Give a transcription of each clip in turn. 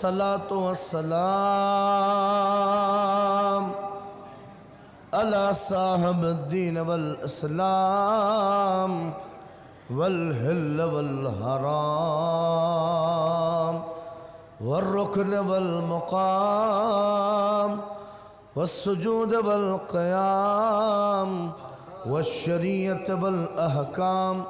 والصلاة والسلام على صاحب الدين والإسلام والهل والحرام والركن والمقام والسجود والقيام والشريعة والأحكام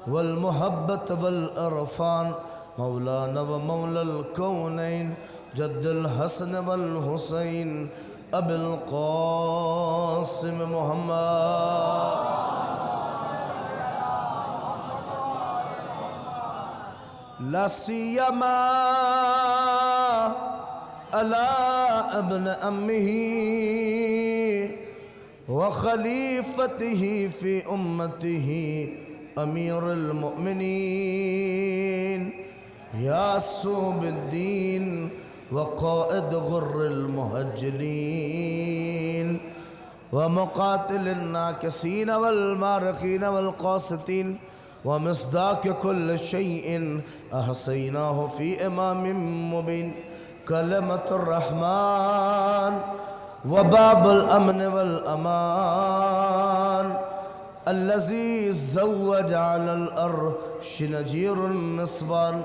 والمحبة والإرفان مولانا ومولى الكونين جد الحسن والحسين أبي القاسم محمد لا سيما على ابن أمه وخليفته في أمته أمير المؤمنين ياسوب الدين وقائد غر المهجلين ومقاتل الناكسين والمارقين والقاسطين ومصداق كل شيء أحصيناه في إمام مبين كلمة الرحمن وباب الأمن والأمان الذي زوج على الأرش نجير النسوان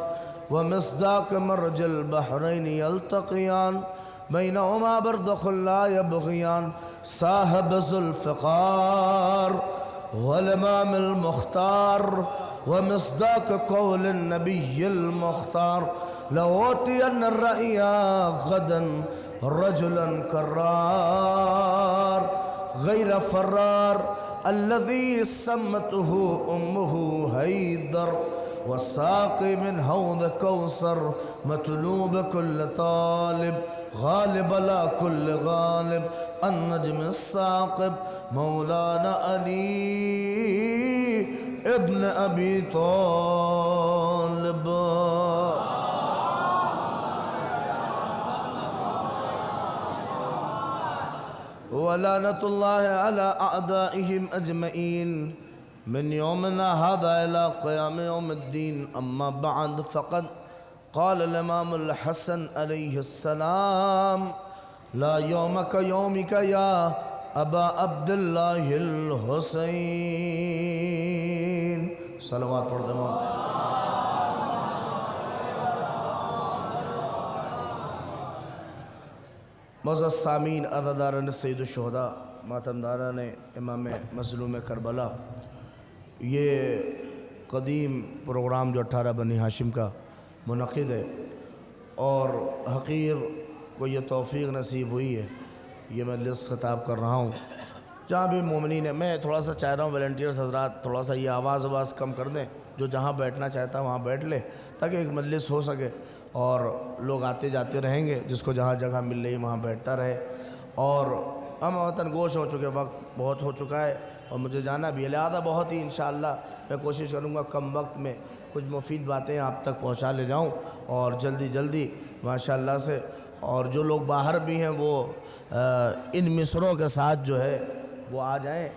ومصداق مرج البحرين يلتقيان بينهما برزخ لا يبغيان صاحب ذو الفقار والإمام المختار ومصداق قول النبي المختار لأوتين الرأي غدا رجلا كرار غير فرار الذي سمته أمه هيدر والساقي من حوض كوثر مطلوب كل طالب غالب لا كل غالب النجم الثاقب مولانا علي ابن أبي طالب ولعنة الله على أعدائهم أجمعين من يومنا هذا إلى قيام يوم الدين أما بعد فقد قال الإمام الحسن عليه السلام لا يوم كيومك يا أبا عبد الله الحسين صلوات پڑھ دیں معزز سامعین عزاداران سید الشہداء ماتمداران امام مظلوم کربلا یہ قدیم پروگرام جو 18 بنی ہاشم کا منعقد ہے اور حقیر کو یہ توفیق نصیب ہوئی ہے یہ مجلس خطاب کر رہا ہوں جہاں بھی مومنین ہے میں تھوڑا سا چاہ رہا ہوں والنٹیئرز حضرات تھوڑا سا یہ آواز کم کر دیں جو جہاں بیٹھنا چاہتا ہے وہاں بیٹھ لے تاکہ ایک مجلس ہو سکے اور لوگ آتے جاتے رہیں گے جس کو جہاں جگہ مل رہی وہاں بیٹھتا رہے اور ہم وطن گوش ہو چکے وقت بہت ہو چکا ہے اور مجھے جانا بھی ہے لہٰذا بہت ہی انشاءاللہ میں کوشش کروں گا کم وقت میں کچھ مفید باتیں آپ تک پہنچا لے جاؤں اور جلدی ماشاءاللہ سے اور جو لوگ باہر بھی ہیں وہ ان مصروں کے ساتھ جو ہے وہ آ جائیں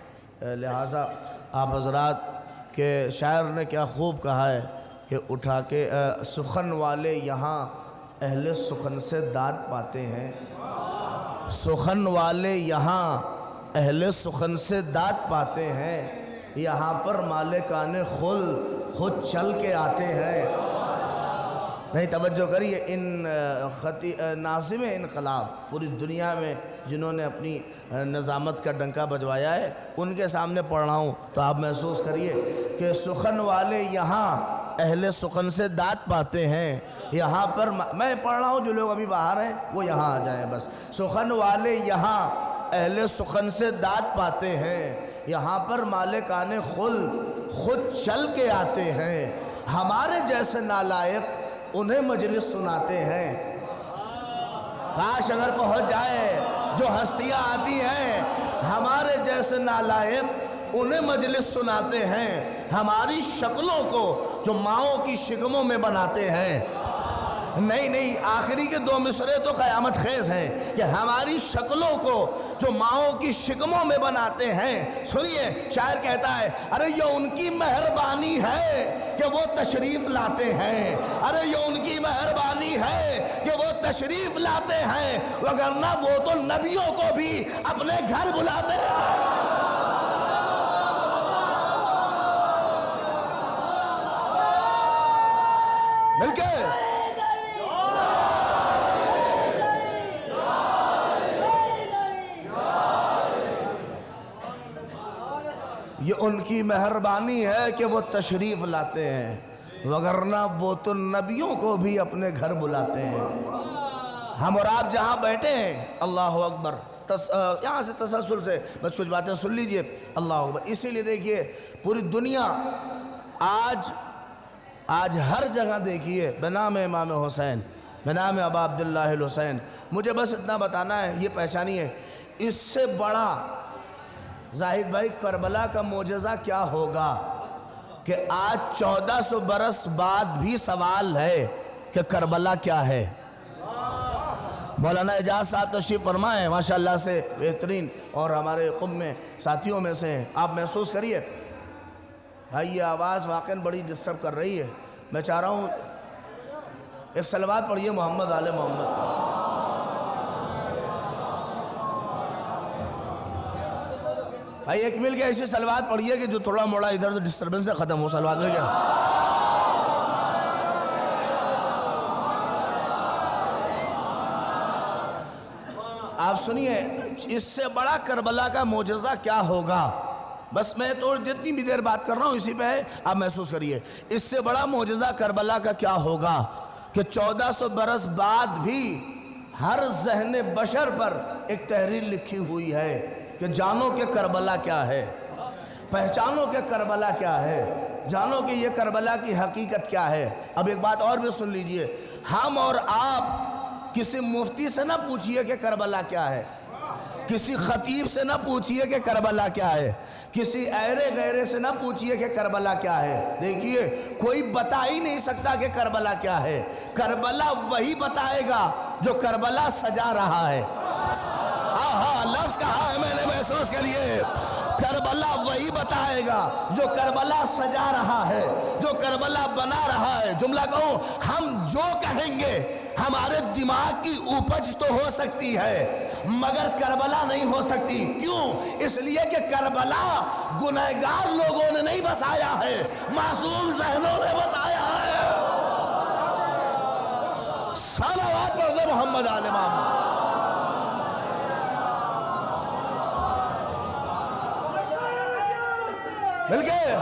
لہٰذا آپ حضرات کے شاعر نے کیا خوب کہا ہے کہ اٹھا کے سخن والے یہاں اہل سخن سے داد پاتے ہیں سخن والے یہاں اہل سخن سے داد پاتے ہیں یہاں پر مالکان خود چل کے آتے ہیں نہیں توجہ کریے ان ناظم انقلاب پوری دنیا میں جنہوں نے اپنی نظامت کا ڈنکا بجوایا ہے ان کے سامنے پڑھ رہا ہوں تو آپ محسوس کریے کہ سخن والے یہاں اہل سخن سے داد پاتے ہیں یہاں پر میں پڑھ رہا ہوں جو لوگ ابھی باہر ہیں وہ یہاں آ جائیں بس سخن والے یہاں اہل سخن سے داد پاتے ہیں یہاں پر مالکان خود چل کے آتے ہیں ہمارے جیسے نالائق انہیں مجلس سناتے ہیں کاش اگر پہنچ جائے جو ہستیاں آتی ہیں ہمارے جیسے نالائق انہیں مجلس سناتے ہیں ہماری شکلوں کو جو ماؤں کی شکموں میں بناتے ہیں نہیں آخری کے 2 مصرے تو قیامت خیز ہیں کہ ہماری شکلوں کو جو ماؤں کی شکموں میں بناتے ہیں. سنیے شاعر کہتا ہے ارے یہ ان کی مہربانی ہے کہ وہ تشریف لاتے ہیں. ارے یہ ان کی مہربانی ہے کہ وہ تشریف لاتے ہیں، وگرنہ وہ تو نبیوں کو بھی اپنے گھر بلاتے ہیں. مل کے یہ ان کی مہربانی ہے کہ وہ تشریف لاتے ہیں، وگرنہ وہ تو نبیوں کو بھی اپنے گھر بلاتے ہیں. ہم اور آپ جہاں بیٹھے ہیں، اللہ اکبر، یہاں سے تسلسل سے بس کچھ باتیں سن لیجئے. اللہ اکبر. اسی لیے دیکھیے پوری دنیا آج ہر جگہ دیکھیے بنام امام حسین، بنام ابا عبداللہ الحسین. مجھے بس اتنا بتانا ہے، یہ پہچانی ہے، اس سے بڑا زاہد بھائی کربلا کا معجزہ کیا ہوگا کہ آج 1400 برس بعد بھی سوال ہے کہ کربلا کیا ہے. مولانا اعجاز صاحب تشریف فرمائے، ماشاءاللہ سے بہترین اور ہمارے قوم میں ساتھیوں میں سے ہیں. آپ محسوس کریے بھائی یہ آواز واقعاً بڑی ڈسٹرب کر رہی ہے. میں چاہ رہا ہوں ایک صلوات پڑھیے محمد آل محمد. بھائی ایک مل کے ایسی صلوات پڑھیے کہ جو تھوڑا موڑا ادھر ڈسٹربنس سے ختم ہو. صلوات میں کیا آپ سنیے، اس سے بڑا کربلا کا معجزہ کیا ہوگا. بس میں تو جتنی بھی دیر بات کر رہا ہوں اسی پہ ہے، آپ محسوس کریے. اس سے بڑا معجزہ کربلا کا کیا ہوگا کہ 1400 برس بعد بھی ہر ذہن بشر پر ایک تحریر لکھی ہوئی ہے کہ جانو کہ کربلا کیا ہے، پہچانو کہ کربلا کیا ہے، جانو کہ یہ کربلا کی حقیقت کیا ہے. اب ایک بات اور بھی سن لیجئے، ہم اور آپ کسی مفتی سے نہ پوچھئے کہ کربلا کیا ہے، کسی خطیب سے نہ پوچھئے کہ کربلا کیا ہے، کسی ایرے غیرے سے نہ پوچھئے کہ کربلا کیا ہے. دیکھیے کوئی بتا ہی نہیں سکتا کہ کربلا کیا ہے. کربلا وہی بتائے گا جو کربلا سجا رہا ہے. لفظ کہا ہے میں نے، محسوس کریے. کربلا وہی بتائے گا جو کربلا سجا رہا ہے، جو کربلا بنا رہا ہے. جملہ کہوں، ہم جو کہیں گے ہمارے دماغ کی اپج تو ہو سکتی ہے مگر کربلا نہیں ہو سکتی. کیوں؟ اس لیے کہ کربلا گنہگار لوگوں نے نہیں بسایا ہے، معصوم ذہنوں نے بسایا ہے. صلوات پڑھ دے محمد آل محمد. مل گئے.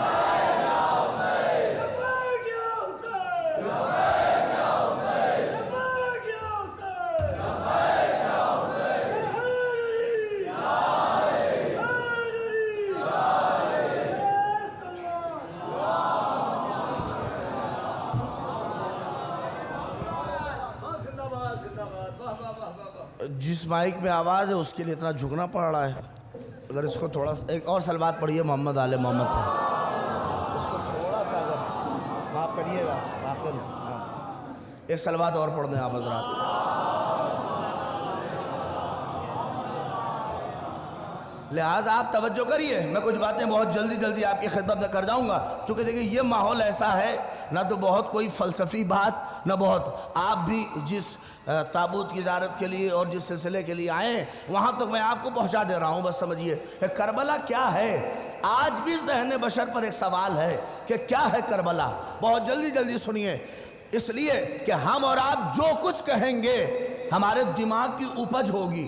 جس مائک میں آواز ہے اس کے لیے اتنا جھکنا پڑ رہا ہے. اگر اس کو تھوڑا سا ایک اور صلوات پڑھیے محمد آل محمد پر. اس کو تھوڑا سا اگر معاف کریے گا واقعی. ایک صلوات اور پڑھ دیں آپ حضرات. لہٰذا آپ توجہ کریے، میں کچھ باتیں بہت جلدی آپ کی خدمت میں کر جاؤں گا. چونکہ دیکھیں یہ ماحول ایسا ہے، نہ تو بہت کوئی فلسفی بات، نہ بہت. آپ بھی جس تابوت کی زیارت کے لیے اور جس سلسلے کے لیے آئے ہیں وہاں تک میں آپ کو پہنچا دے رہا ہوں. بس سمجھیے کہ کربلا کیا ہے. آج بھی ذہن بشر پر ایک سوال ہے کہ کیا ہے کربلا. بہت جلدی سنیے، اس لیے کہ ہم اور آپ جو کچھ کہیں گے ہمارے دماغ کی اپج ہوگی،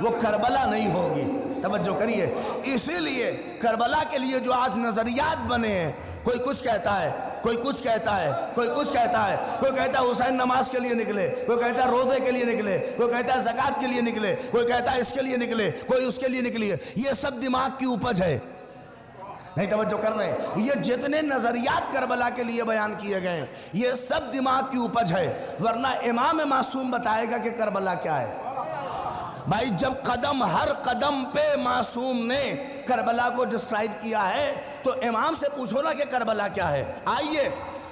وہ کربلا نہیں ہوگی. توجہ کریے. اسی لیے کربلا کے لیے جو آج نظریات بنے ہیں، کوئی کچھ کہتا ہے، کوئی کچھ کہتا ہے، کوئی کچھ کہتا ہے. کوئی کہتا ہے حسین نماز کے لیے نکلے، کوئی کہتا ہے روزے کے لیے نکلے، کوئی کہتا ہے زکوٰۃ کے لیے نکلے، کوئی کہتا ہے اس کے لیے نکلے، کوئی اس کے لیے نکلی. یہ سب دماغ کی اپج ہے. نہیں توجہ کر رہے ہیں. یہ جتنے نظریات کربلا کے لیے بیان کیے گئے ہیں یہ سب دماغ کی اپج ہے. ورنہ امام معصوم بتائے گا کہ کربلا کیا ہے. بھائی جب ہر قدم پہ معصوم نے کربلا کو ڈسکرائب کیا ہے تو امام سے پوچھو نا کہ کربلا کیا ہے. آئیے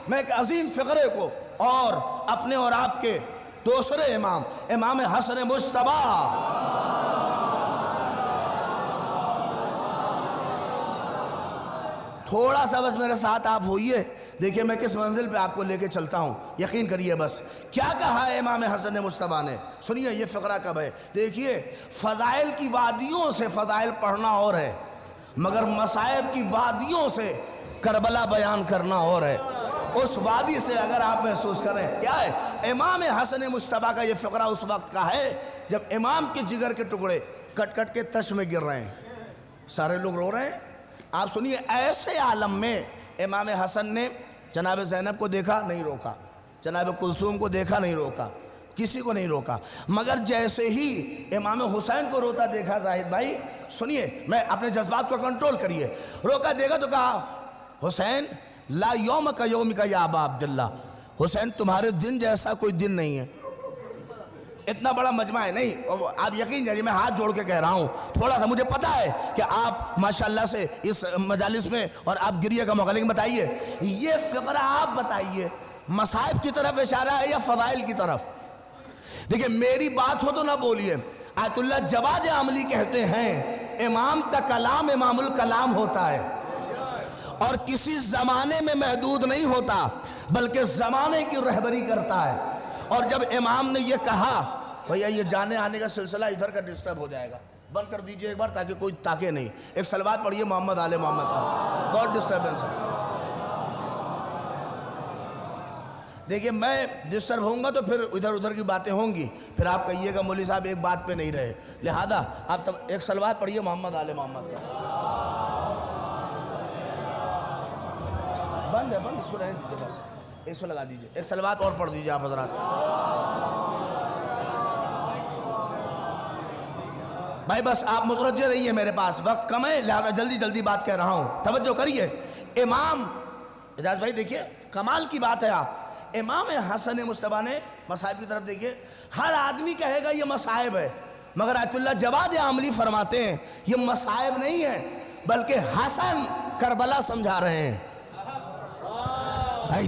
میں ایک عظیم فقرے کو اور اپنے اور آپ کے دوسرے امام حسن مجتبیٰ تھوڑا سا بس میرے ساتھ آپ ہوئیے، دیکھیے میں کس منزل پہ آپ کو لے کے چلتا ہوں، یقین کریے بس۔ کیا کہا ہے امام حسن مصطفیٰ نے؟ سنیے یہ فقرہ کب ہے، دیکھیے فضائل کی وادیوں سے فضائل پڑھنا اور ہے، مگر مصائب کی وادیوں سے کربلا بیان کرنا اور ہے۔ اس وادی سے اگر آپ محسوس کریں کیا ہے، امام حسن مصطفیٰ کا یہ فقرہ اس وقت کا ہے جب امام کے جگر کے ٹکڑے کٹ کٹ کے تش میں گر رہے ہیں، سارے لوگ رو رہے ہیں۔ آپ سنیے، ایسے عالم میں امام حسن نے جناب زینب کو دیکھا نہیں روکا، جناب کلثوم کو دیکھا نہیں روکا، کسی کو نہیں روکا، مگر جیسے ہی امام حسین کو روتا دیکھا، زاہد بھائی سنیے، میں اپنے جذبات کو کنٹرول کریے، روکا دیکھا تو کہا حسین لا یوم کا یوم کا یا ابا عبداللہ، حسین تمہارے دن جیسا کوئی دن نہیں ہے۔ اتنا بڑا مجمع ہے، نہیں آپ یقین کریے میں ہاتھ جوڑ کے کہہ رہا ہوں، تھوڑا سا مجھے پتا ہے کہ آپ ماشاءاللہ سے اس مجالس میں اور آپ گریہ کا موقع، لیکن بتائیے یہ فقرہ آپ بتائیے مصائب کی طرف اشارہ ہے یا فضائل کی طرف؟ دیکھیں میری بات ہو تو نہ بولیے، آیت اللہ جواد عملی کہتے ہیں امام کا کلام امام الکلام ہوتا ہے اور کسی زمانے میں محدود نہیں ہوتا بلکہ زمانے کی رہبری کرتا ہے۔ اور جب امام نے یہ کہا بھیا یہ جانے آنے کا سلسلہ ادھر کا ڈسٹرب ہو جائے گا، بند کر دیجئے ایک بار تاکہ کوئی تاکے نہیں، ایک صلوات پڑھیے محمد آل محمد کا، بہت ڈسٹربنس ہے۔ دیکھیں میں ڈسٹرب ہوں گا تو پھر ادھر ادھر کی باتیں ہوں گی، پھر آپ کہیے گا مولوی صاحب ایک بات پہ نہیں رہے، لہذا آپ ایک صلوات پڑھیے محمد آل محمد کا۔ بند ہے، بند، اس کو رہنے دیجئے، بس اس کو لگا دیجئے، ایک صلوات اور پڑھ دیجئے آپ حضرات۔ بھائی بس آپ متوجہ رہیے، میرے پاس وقت کم ہے لہذا جلدی جلدی بات کہہ رہا ہوں، توجہ کریے۔ امام اجاز بھائی دیکھیے کمال کی بات ہے، آپ امام حسن مصطفیٰ نے مصائب کی طرف دیکھیے، ہر آدمی کہے گا یہ مصائب ہے، مگر آیت اللہ جواد عملی فرماتے ہیں یہ مصائب نہیں ہے بلکہ حسن کربلا سمجھا رہے ہیں۔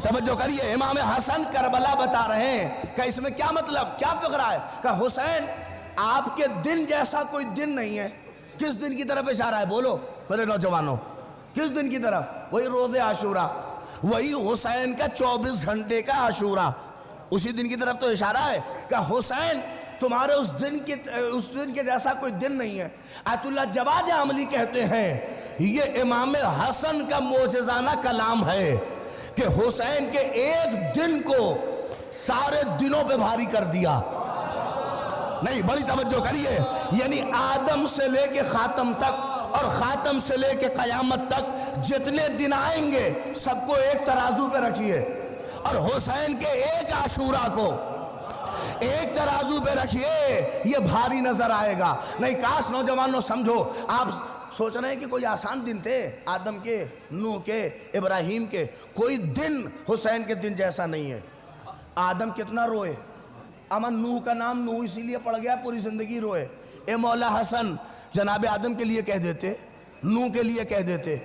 توجہ کریے، امام حسن کربلا بتا رہے ہیں کہ اس میں کیا مطلب، کیا فقرہ ہے، کہ حسین آپ کے دن جیسا کوئی دن نہیں ہے۔ کس دن کی طرف اشارہ ہے بولو میرے نوجوانوں، کس دن کی طرف؟ وہی روز عاشورہ، وہی حسین کا 24 گھنٹے کا عاشورہ، اسی دن کی طرف تو اشارہ ہے کہ حسین تمہارے اس دن کے جیسا کوئی دن نہیں ہے۔ آیت اللہ جواد عملی کہتے ہیں یہ امام حسن کا معجزانہ کلام ہے کہ حسین کے ایک دن کو سارے دنوں پہ بھاری کر دیا۔ نہیں بڑی توجہ کریے، یعنی آدم سے لے کے خاتم تک اور خاتم سے لے کے قیامت تک جتنے دن آئیں گے سب کو ایک ترازو پہ رکھیے اور حسین کے ایک عاشورہ کو ایک ترازو پہ رکھیے، یہ بھاری نظر آئے گا۔ نہیں کاش نوجوانوں سمجھو، آپ سوچ رہے ہیں کہ کوئی آسان دن تھے، آدم کے، نوح کے، ابراہیم کے، کوئی دن حسین کے دن جیسا نہیں ہے۔ آدم کتنا روئے، امن نوح کا نام نوح اسی لیے پڑ گیا، پوری زندگی روئے۔ اے مولا حسن جناب آدم کے لیے کہہ دیتے، نوح کے لیے کہہ دیتے،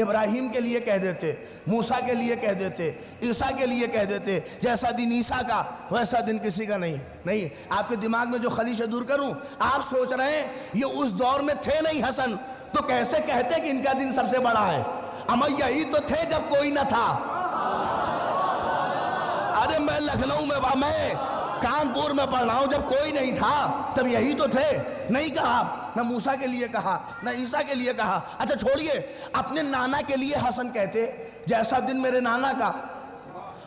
ابراہیم کے لیے کہہ دیتے، موسیٰ کے لیے کہہ دیتے، عیسیٰ کے لیے کہہ دیتے، جیسا دن عیسیٰ کا ویسا دن کسی کا نہیں۔ نہیں آپ کے دماغ میں جو خلیشہ دور کروں، آپ سوچ رہے ہیں یہ اس دور میں تھے نہیں حسن تو کیسے کہتے کہ ان کا دن سب سے بڑا ہے؟ اما یہی تو تھے جب کوئی نہ تھا۔ ارے میں لکھنؤ میں کانپور میں پڑھ رہا ہوں، جب کوئی نہیں تھا تب یہی تو تھے۔ نہیں کہا، نہ موسیٰ کے لیے کہا، نہ عیسیٰ کے لیے کہا۔ اچھا چھوڑیے، اپنے نانا کے لیے حسن کہتے، جیسا دن میرے نانا کا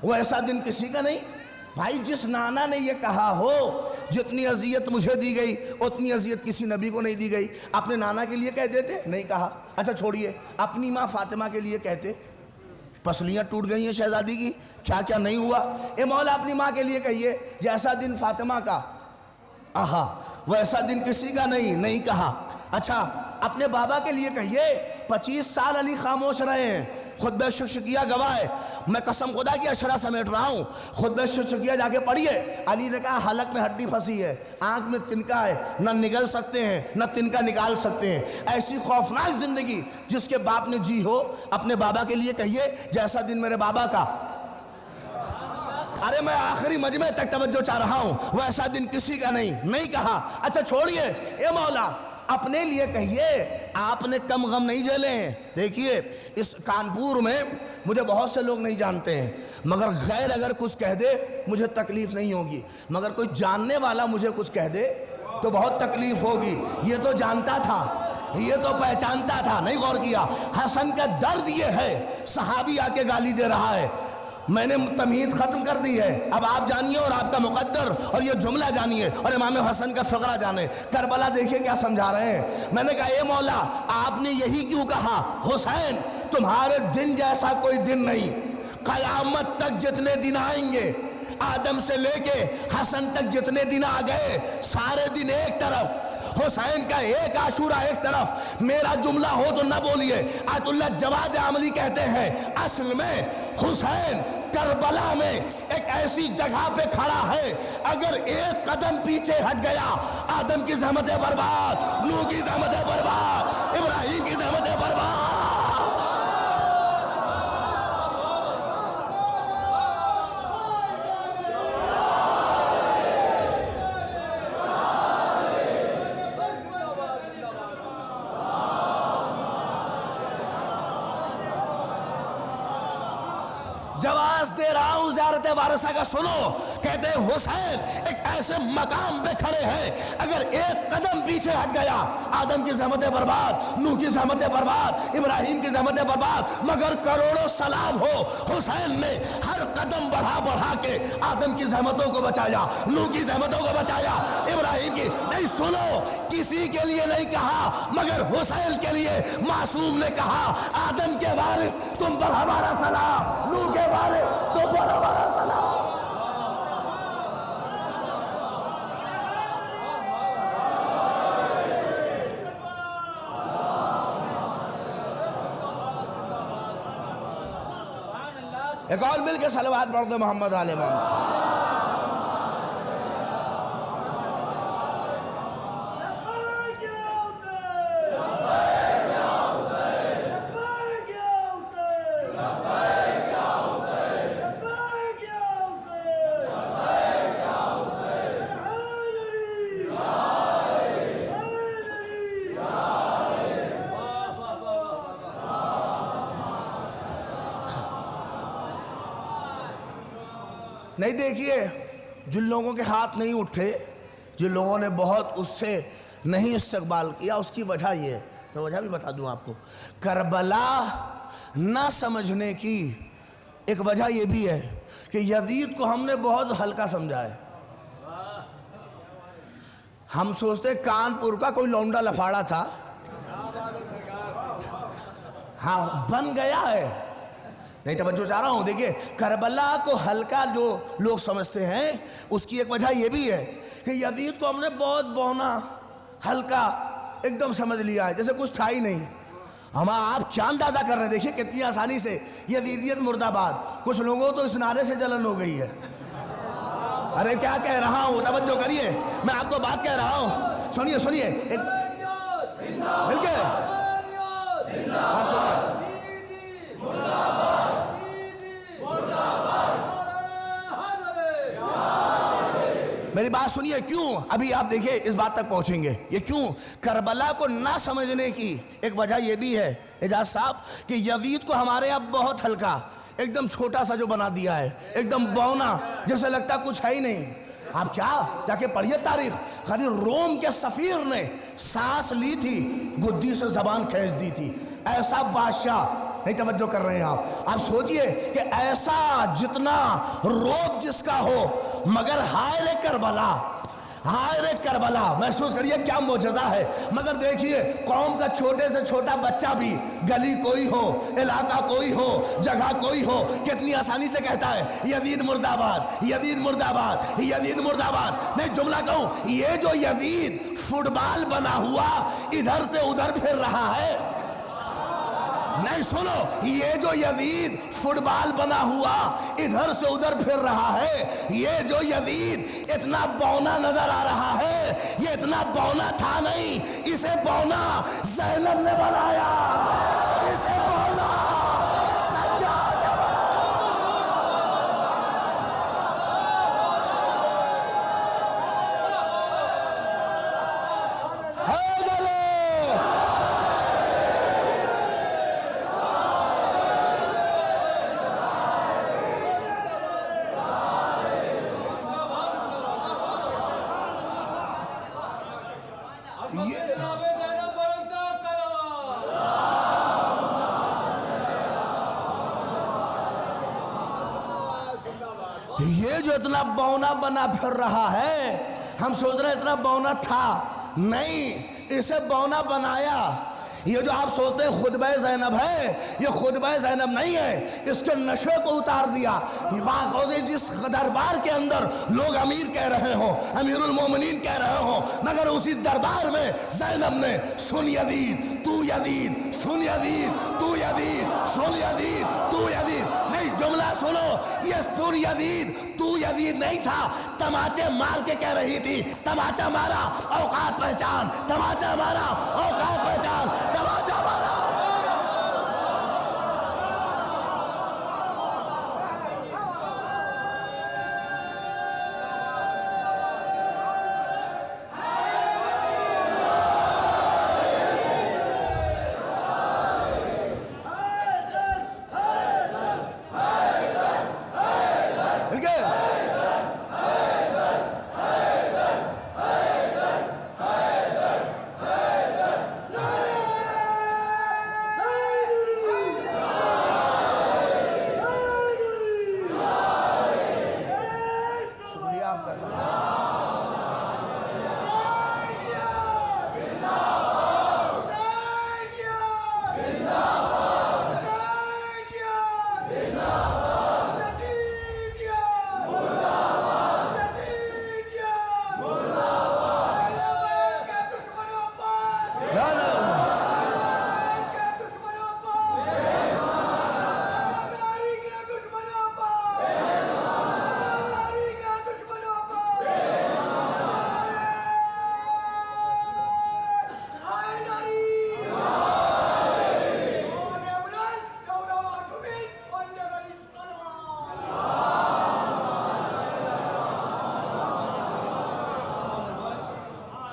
ویسا دن کسی کا نہیں۔ بھائی جس نانا نے یہ کہا ہو جتنی اذیت مجھے دی گئی اتنی اذیت کسی نبی کو نہیں دی گئی، اپنے نانا کے لیے کہہ دیتے، نہیں کہا۔ اچھا چھوڑیے، اپنی ماں فاطمہ کے لیے کہتے، پسلیاں ٹوٹ گئی ہیں شہزادی کی، کیا کیا نہیں ہوا۔ اے مولا اپنی ماں کے لیے کہیے جیسا دن فاطمہ کا آہا ویسا دن کسی کا نہیں کہا۔ اچھا اپنے بابا کے لیے کہیے 25 سال علی خاموش رہے ہیں، خطبہ شکیہ گواہ ہے، میں قسم خدا کی اشرا سمیٹ رہا ہوں، خطبہ شکیہ جا کے پڑھیے۔ علی نے کہا حلق میں ہڈی پھنسی ہے، آنکھ میں تنکا ہے، نہ نگل سکتے ہیں نہ تنکا نکال سکتے ہیں، ایسی خوفناک زندگی جس کے باپ نے جی ہو، اپنے بابا کے لیے کہیے جیسا دن میرے بابا کا۔ ارے میں آخری مجمع تک توجہ چاہ رہا ہوں، ویسا دن کسی کا نہیں کہا۔ اچھا چھوڑیے، اے مولا اپنے لیے کہیے، آپ نے کم غم نہیں جھیلے ہیں۔ دیکھیے اس کانپور میں مجھے بہت سے لوگ نہیں جانتے ہیں، مگر غیر اگر کچھ کہہ دے مجھے تکلیف نہیں ہوگی، مگر کوئی جاننے والا مجھے کچھ کہہ دے تو بہت تکلیف ہوگی۔ یہ تو جانتا تھا، یہ تو پہچانتا تھا، نہیں غور کیا۔ حسن کا درد یہ ہے، صحابی آ کے گالی دے رہا ہے، میں نے تمہید ختم کر دی ہے، اب آپ جانیے اور آپ کا مقدر اور یہ جملہ جانیے اور امام حسن کا فقرہ جانے۔ کربلا دیکھیے کیا سمجھا رہے ہیں۔ میں نے کہا اے مولا آپ نے یہی کیوں کہا؟ حسین تمہارے دن جیسا کوئی دن نہیں، قیامت تک جتنے دن آئیں گے، آدم سے لے کے حسن تک جتنے دن آ گئے، سارے دن ایک طرف، حسین کا ایک عاشورہ ایک طرف۔ میرا جملہ ہو تو نہ بولیے۔ آیت اللہ جواد عملی کہتے ہیں اصل میں حسین کربلا میں ایک ایسی جگہ پہ کھڑا ہے، اگر ایک قدم پیچھے ہٹ گیا آدم کی زحمتیں برباد، نوح کی زحمتیں برباد، ابراہیم کی زحمتیں برباد۔ جواز دے رہا ہوں زیارت وارثہ کا، سنو۔ کہتے ہیں حسین ایک ایسے مقام پہ کھڑے ہیں، اگر ایک قدم پیچھے ہٹ گیا آدم کی زحمتیں برباد، نوح کی زحمتیں برباد، ابراہیم کی زحمتیں برباد، مگر کروڑوں سلام ہو حسین نے ہر قدم بڑھا بڑھا کے آدم کی زحمتوں کو بچایا، نوح کی زحمتوں کو بچایا، ابراہیم کی۔ نہیں سنو، کسی کے لیے نہیں کہا مگر حسین کے لیے معصوم نے کہا آدم کے وارث تم پر ہمارا سلام، نوح کے وارث تم پر ہمارا سلام۔ ایک اور مل کے صلوات پڑھ دو محمد آل محمد۔ نہیں دیکھیے، جن لوگوں کے ہاتھ نہیں اٹھے، جن لوگوں نے بہت اس سے نہیں استقبال کیا، اس کی وجہ یہ ہے، میں وجہ بھی بتا دوں آپ کو۔ کربلا نہ سمجھنے کی ایک وجہ یہ بھی ہے کہ یزید کو ہم نے بہت ہلکا سمجھا ہے۔ ہم سوچتے کانپور کا کوئی لونڈا لفاڑا تھا، ہاں بن گیا ہے۔ نہیں توجہ چاہ رہا ہوں، دیکھیے کربلا کو ہلکا جو لوگ سمجھتے ہیں اس کی ایک وجہ یہ بھی ہے کہ یزید کو ہم نے بہت بونا ہلکا ایک دم سمجھ لیا ہے، جیسے کچھ تھا ہی نہیں۔ آپ کیا اندازہ کر رہے ہیں، دیکھیے کتنی آسانی سے یزیدیت مرد آباد، کچھ لوگوں تو اس نعرے سے جلن ہو گئی ہے۔ ارے کیا کہہ رہا ہوں، توجہ کریے، میں آپ کو بات کہہ رہا ہوں، سنیے سنیے مل کے میری بات سنیے۔ کیوں؟ ابھی آپ دیکھیں اس بات تک پہنچیں گے۔ یہ کیوں؟ کربلا کو نہ سمجھنے کی ایک وجہ یہ بھی ہے اعجاز صاحب کہ یزید کو ہمارے یہاں بہت ہلکا، ایک دم چھوٹا سا جو بنا دیا ہے، ایک دم بونا، جیسے لگتا کچھ ہے ہی نہیں۔ آپ کیا جا کے پڑھیے تاریخ، خالی روم کے سفیر نے سانس لی تھی، گدی سے زبان کھینچ دی تھی، ایسا بادشاہ۔ نہیں توجہ کر رہے ہیں آپ سوچئے کہ ایسا جتنا روب جس کا ہو، مگر ہائے رے کربلا، ہائے رے کربلا، محسوس کریے کیا معجزہ ہے۔ مگر دیکھیے قوم کا چھوٹے سے چھوٹا بچہ بھی، گلی کوئی ہو، علاقہ کوئی ہو، جگہ کوئی ہو، کتنی آسانی سے کہتا ہے یزید مرد آباد، یزید مرد آباد، یزید مرد آباد۔ میں جملہ کہوں، یہ جو یزید فٹ بال بنا ہوا ادھر سے ادھر پھر رہا ہے، نہیں سنو، یہ جو یزید فٹ بال بنا ہوا ادھر سے ادھر پھر رہا ہے، یہ جو یزید اتنا بونا نظر آ رہا ہے، یہ اتنا بونا تھا نہیں، اسے بونا زینب نے بنایا، اسے بونا سجاد نے بنایا۔ حیدر یہ جو اتنا بونا بنا پھر رہا ہے، ہم سوچ رہے اتنا بونا تھا نہیں، اسے بونا بنایا۔ یہ جو آپ سوچتے ہیں خطبہ زینب ہے، یہ خطبہ زینب نہیں ہے، اس کے نشے کو اتار دیا۔ جس دربار کے اندر لوگ امیر کہہ رہے ہوں، امیر المومنین کہہ رہے ہوں، مگر اسی دربار میں زینب نے سن یزید تو یزید، سن یزید تو یزید، سن یزید تو یزید، نہیں جملہ سنو، یہ سن یزید تو یزید نہیں تھا، تماچے مار کے کہہ رہی تھی، تماچا مارا اوقات پہچان، تماچا مارا اوقات پہچان، تماچا مارا۔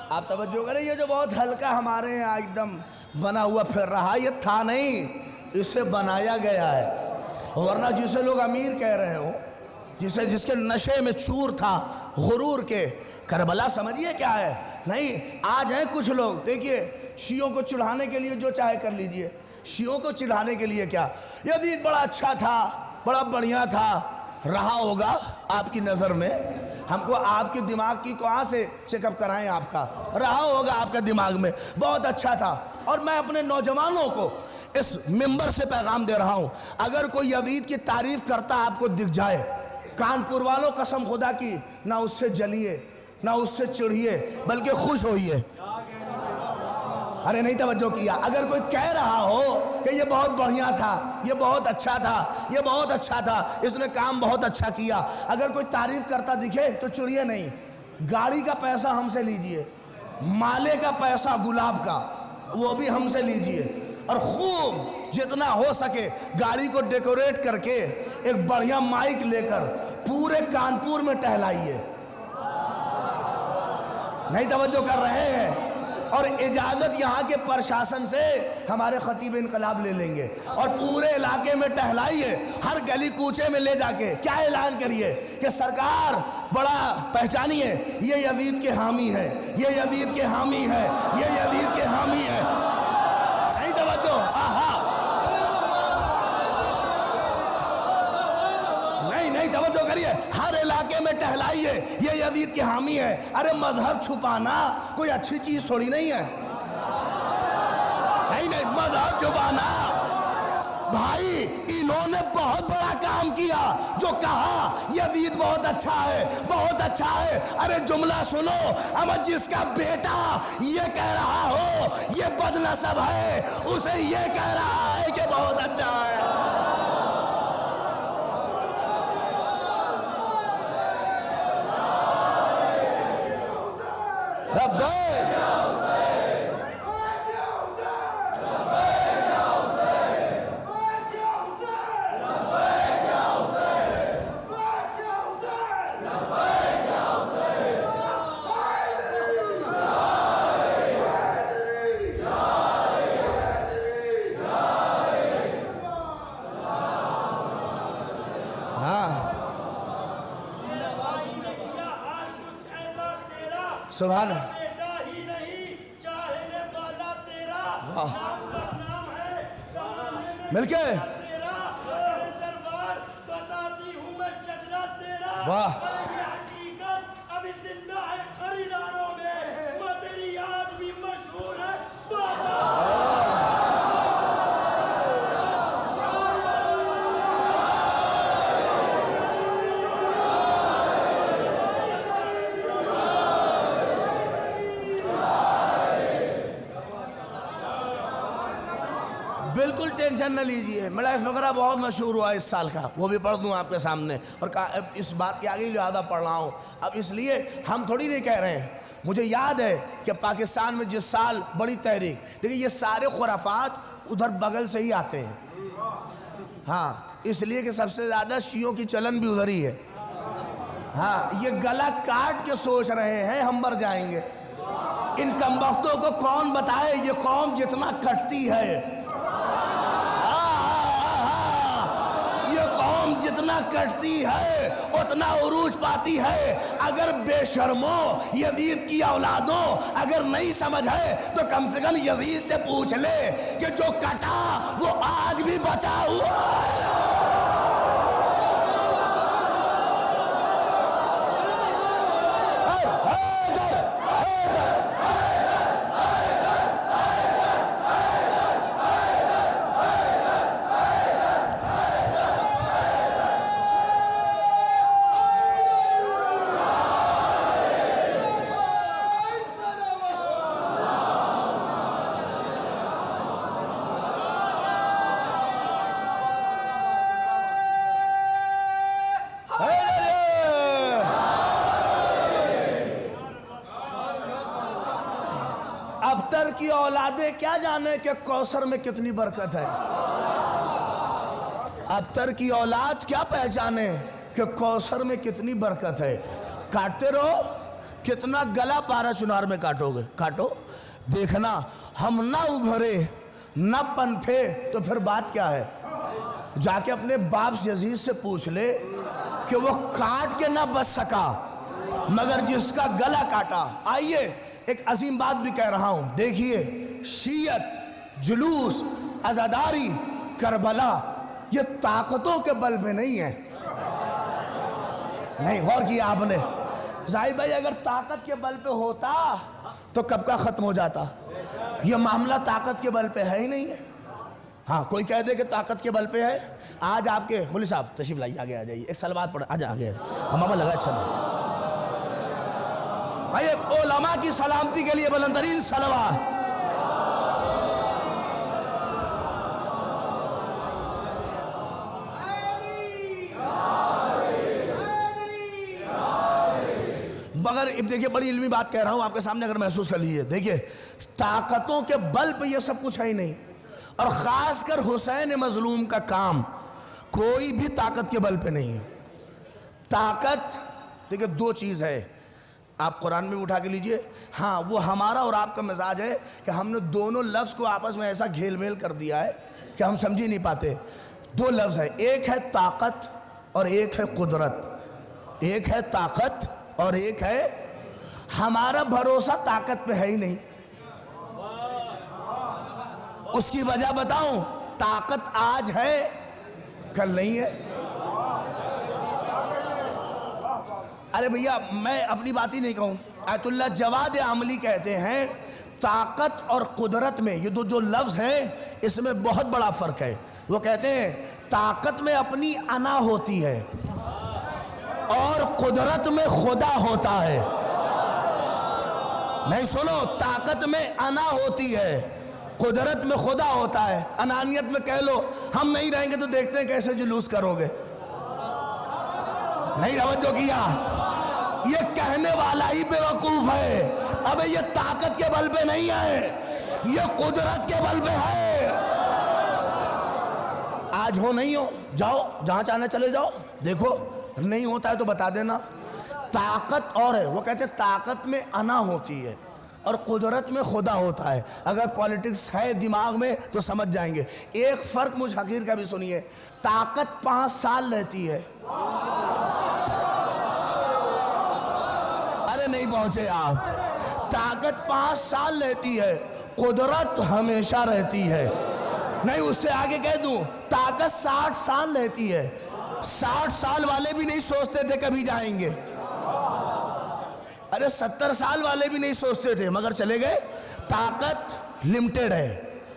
آپ توجہ کریں، یہ جو بہت ہلکا ہمارے یہاں ایک دم بنا ہوا پھر رہا، یہ تھا نہیں، اسے بنایا گیا ہے۔ ورنہ جسے لوگ امیر کہہ رہے ہوں، جس کے نشے میں چور تھا غرور کے، کربلا سمجھیے کیا ہے؟ نہیں، آج ہیں کچھ لوگ، دیکھیے شیعوں کو چڑھانے کے لیے جو چاہے کر لیجئے، شیعوں کو چڑھانے کے لیے کیا، یزید بڑا اچھا تھا، بڑا بڑھیا تھا، رہا ہوگا آپ کی نظر میں، ہم کو آپ کی دماغ کی کہاں سے چیک اپ کرائیں، آپ کا رہا ہوگا آپ کا دماغ میں بہت اچھا تھا۔ اور میں اپنے نوجوانوں کو اس منبر سے پیغام دے رہا ہوں، اگر کوئی یزید کی تعریف کرتا آپ کو دکھ جائے، کانپور والوں قسم خدا کی نہ اس سے جلیے، نہ اس سے چڑھیے، بلکہ خوش ہوئیے۔ ارے نہیں توجہ کیا، اگر کوئی کہہ رہا ہو کہ یہ بہت بڑھیا تھا، یہ بہت اچھا تھا، یہ بہت اچھا تھا، اس نے کام بہت اچھا کیا، اگر کوئی تعریف کرتا دکھے تو چڑھیے نہیں، گاڑی کا پیسہ ہم سے لیجئے، مالے کا پیسہ گلاب کا وہ بھی ہم سے لیجئے، اور خوب جتنا ہو سکے گاڑی کو ڈیکوریٹ کر کے ایک بڑھیا مائک لے کر پورے کانپور میں ٹہلائیے۔ نہیں توجہ کر رہے ہیں؟ اور اجازت یہاں کے پرشاسن سے ہمارے خطیب انقلاب لے لیں گے، اور پورے علاقے میں ٹہلائیے، ہر گلی کوچے میں لے جا کے کیا اعلان کریے کہ سرکار بڑا پہچانیے، یہ یزید کے حامی ہے، یہ یزید کے حامی ہے، یہ یزید کے حامی ہے۔ نہیں توجہ؟ نہیں توجہ کریے، ہر علاقے میں ٹہلائیے، یہ یزید کے حامی ہے۔ ارے مذہب چھپانا کوئی اچھی چیز تھوڑی نہیں ہے، نہیں مذہب چھپانا، بھائی انہوں نے بہت بڑا کام کیا، جو کہا یزید بہت اچھا ہے، بہت اچھا ہے۔ ارے جملہ سنو، اما جس کا بیٹا یہ کہہ رہا ہو یہ بد نسب ہے، اسے یہ کہہ رہا ہے کہ بہت اچھا ہے۔ سبحان اللہ، مل کے واہ بالکل ٹینشن نہ لیجئے. میرا فقرہ بہت مشہور ہوا اس سال کا, وہ بھی پڑھ دوں آپ کے سامنے, اور اس بات کے آگے لہذا پڑھ رہا ہوں. اب اس لیے ہم تھوڑی نہیں کہہ رہے ہیں, مجھے یاد ہے کہ پاکستان میں جس سال بڑی تحریک, دیکھیں یہ سارے خرافات ادھر بغل سے ہی آتے ہیں. ہاں اس لیے کہ سب سے زیادہ شیعوں کی چلن بھی ادھر ہی ہے. ہاں یہ گلا کاٹ کے سوچ رہے ہیں ہم مر جائیں گے. ان کمبختوں کو کون بتائے یہ قوم جتنا کٹتی ہے, جتنا کٹتی ہے اتنا عروج پاتی ہے. اگر بے شرموں یزید کی اولادوں اگر نہیں سمجھ ہے تو کم سے کم یزید سے پوچھ لے کہ جو کٹا وہ آج بھی بچا ہوا ہے. ابتر کی اولادیں کیا جانے کہ کوثر میں کتنی برکت ہے. ابتر کی اولاد کیا پہچانے کہ کوثر میں کتنی برکت ہے. کاٹتے رہو, کتنا گلا پارا چنار میں کاٹو گے, کاٹو. دیکھنا ہم نہ ابھرے نہ پنپھے تو پھر بات کیا ہے. جا کے اپنے باپ یزید سے پوچھ لے کہ وہ کاٹ کے نہ بچ سکا مگر جس کا گلا کاٹا. آئیے ایک عظیم بات بھی کہہ رہا ہوں, دیکھیے شیعت, جلوس, عزاداری, کربلا یہ طاقتوں کے بل پہ نہیں ہے. نہیں غور کیا آپ نے. زاہد بھائی اگر طاقت کے بل پہ ہوتا تو کب کا ختم ہو جاتا. یہ معاملہ طاقت کے بل پہ ہے ہی نہیں ہے. ہاں کوئی کہہ دے کہ طاقت کے بل پہ ہے. آج آپ کے مولوی صاحب تشریف لائیے, آگے آ جائیے, ایک سلوات پڑھ, آج آگے ہمارا لگا چلو بھائی. ایک علماء کی سلامتی کے لیے بلندرین صلوات. مگر اب دیکھیے بڑی علمی بات کہہ رہا ہوں آپ کے سامنے, اگر محسوس کر لیجئے. دیکھیے طاقتوں کے بل پہ یہ سب کچھ ہے ہی نہیں, اور خاص کر حسین مظلوم کا کام کوئی بھی طاقت کے بل پہ نہیں ہے. طاقت دیکھیے دو چیز ہے, آپ قرآن میں اٹھا کے لیجئے. ہاں وہ ہمارا اور آپ کا مزاج ہے کہ ہم نے دونوں لفظ کو آپس میں ایسا گھیل میل کر دیا ہے کہ ہم سمجھ ہی نہیں پاتے. دو لفظ ہے, ایک ہے طاقت اور ایک ہے قدرت. ایک ہے طاقت اور ایک ہے, ہمارا بھروسہ طاقت پہ ہے ہی نہیں. اس کی وجہ بتاؤں, طاقت آج ہے کل نہیں ہے. ارے بھیا میں اپنی بات ہی نہیں کہوں, آیت اللہ جواد عملی کہتے ہیں طاقت اور قدرت میں یہ دو جو لفظ ہیں اس میں بہت بڑا فرق ہے. وہ کہتے ہیں طاقت میں اپنی انا ہوتی ہے اور قدرت میں خدا ہوتا ہے. نہیں سنو, طاقت میں انا ہوتی ہے, قدرت میں خدا ہوتا ہے. انانیت میں کہہ لو ہم نہیں رہیں گے تو دیکھتے ہیں کیسے جلوس کرو گے. نہیں توجہ کیا, یہ کہنے والا ہی بے وقوف ہے. اب یہ طاقت کے بل پہ نہیں ہے, یہ قدرت کے بل پہ ہے. آج ہو نہیں ہو جاؤ, جہاں چاہنا چلے جاؤ, دیکھو نہیں ہوتا ہے تو بتا دینا. طاقت اور ہے, وہ کہتے ہیں طاقت میں انا ہوتی ہے اور قدرت میں خدا ہوتا ہے. اگر پالیٹکس ہے دماغ میں تو سمجھ جائیں گے. ایک فرق مجھ حقیر کا بھی سنیے, طاقت 5 سال رہتی ہے. ارے نہیں پہنچے آپ. طاقت 5 سال رہتی ہے, قدرت ہمیشہ رہتی ہے. نہیں اس سے آگے کہہ دوں طاقت 60 سال رہتی ہے. 60 سال والے بھی نہیں سوچتے تھے کبھی جائیں گے. ارے 70 سال والے بھی نہیں سوچتے تھے مگر چلے گئے. طاقت لمٹیڈ ہے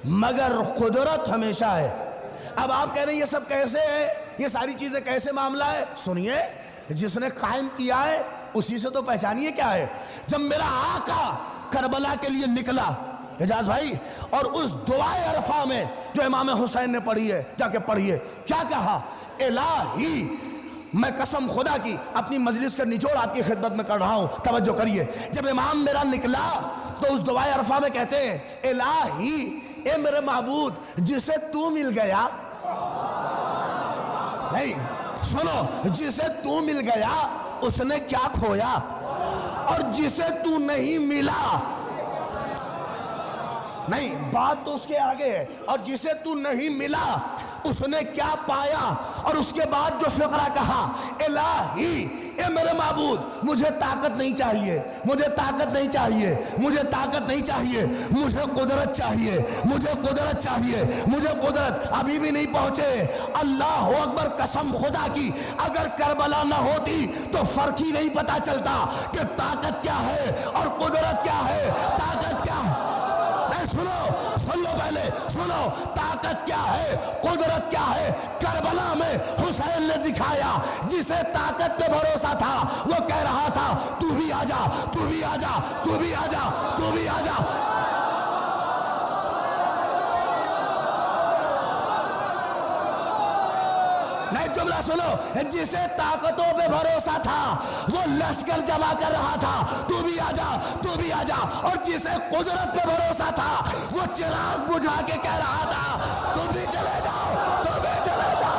مگر قدرت ہمیشہ ہے. اب آپ کہہ رہے ہیں یہ سب کیسے ہے, یہ ساری چیزیں کیسے معاملہ ہے؟ سنیے, جس نے قائم کیا ہے اسی سے تو پہچانیے کیا ہے. جب میرا آقا کربلا کے لیے نکلا اعجاز بھائی, اور اس دعائے عرفہ میں جو امام حسین نے پڑھی ہے, جا کے پڑھیے کیا کہا. الہی میں قسم خدا کی اپنی مجلس کا نچوڑ آپ کی خدمت میں کر رہا ہوں, توجہ کریے. جب امام میرا نکلا تو اس دعائے عرفہ میں کہتے ہیں الہی اے میرے معبود جسے تو مل گیا, نہیں سنو, جسے تو مل گیا اس نے کیا کھویا, اور جسے تو نہیں ملا, نہیں بات تو اس کے آگے ہے, اور جسے تو نہیں ملا اس نے کیا پایا. اور اس کے بعد جو فقرہ کہا الہی اے میرے معبود مجھے طاقت نہیں چاہیے, مجھے طاقت نہیں چاہیے, مجھے طاقت نہیں چاہیے, مجھے قدرت چاہیے, مجھے قدرت چاہیے, مجھے قدرت. ابھی بھی نہیں پہنچے. اللہ اکبر, قسم خدا کی اگر کربلا نہ ہوتی تو فرق ہی نہیں پتا چلتا کہ طاقت کیا ہے اور قدرت کیا ہے. طاقت کیا ہے, سنو سن لو پہلے, سنو طاقت کیا ہے قدرت کیا ہے. کربلا میں حسین نے دکھایا, جسے طاقت پہ بھروسہ تھا وہ کہہ رہا تھا تو بھی آ جا, تو بھی آ جا, تو بھی آ جا, تو بھی آ جا. نہیں جملہ سنو, جسے طاقتوں پہ بھروسہ تھا وہ لشکر جمع کر رہا تھا تو بھی آ جا, تو بھی آ جا. اور جسے قدرت پہ بھروسہ تھا وہ چراغ بجھا کے کہہ رہا تھا تم بھی چلے جاؤ, تم بھی چلے جاؤ.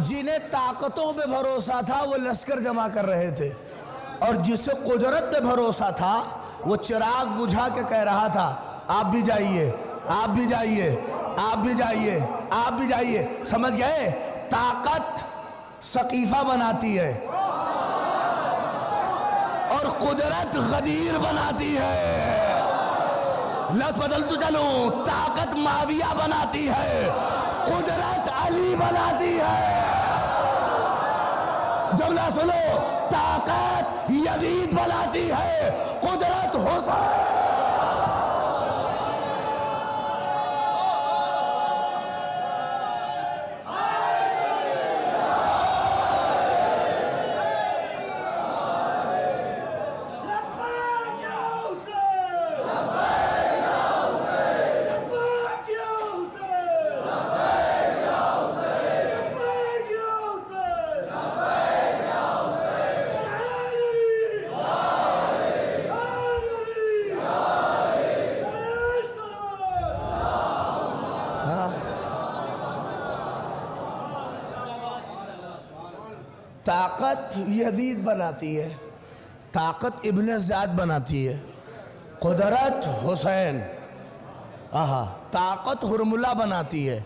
جنہیں طاقتوں پہ بھروسہ تھا وہ لشکر جمع کر رہے تھے, اور جسے قدرت پہ بھروسہ تھا وہ چراغ بجھا کے کہہ رہا تھا آپ بھی جائیے, آپ بھی جائیے, آپ بھی جائیے, آپ بھی جائیے. سمجھ گئے؟ طاقت سقیفہ بناتی ہے اور قدرت غدیر بناتی ہے. لفظ بدل تو چلوں, طاقت معاویہ بناتی ہے, قدرت علی بناتی ہے. جملہ سنو, طاقت یزید بناتی ہے, قدرت حسین. طاقت یزید بناتی ہے، طاقت ابن زیاد بناتی ہے، قدرت حسین، طاقت حرملہ بناتی ہے،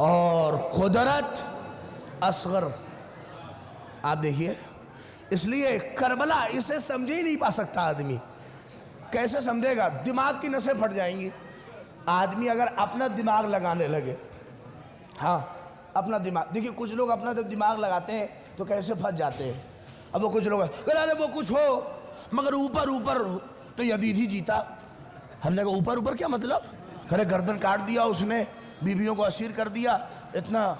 اور قدرت اصغر. آپ دیکھیے، اس لیے کربلا اسے سمجھ ہی نہیں پا سکتا آدمی. کیسے سمجھے گا؟ دماغ کی نسیں پھٹ جائیں گی. آدمی اگر اپنا دماغ لگانے لگے، اپنا دماغ دیکھیے، کچھ لوگ اپنا جب دماغ لگاتے ہیں تو کیسے پھنس جاتے ہیں. اب وہ کچھ لوگ ارے وہ کچھ ہو مگر اوپر تو یزید ہی جیتا. ہم نے کہا اوپر کیا مطلب؟ کرے گردن کاٹ دیا اس نے، بیویوں کو اسیر کر دیا، اتنا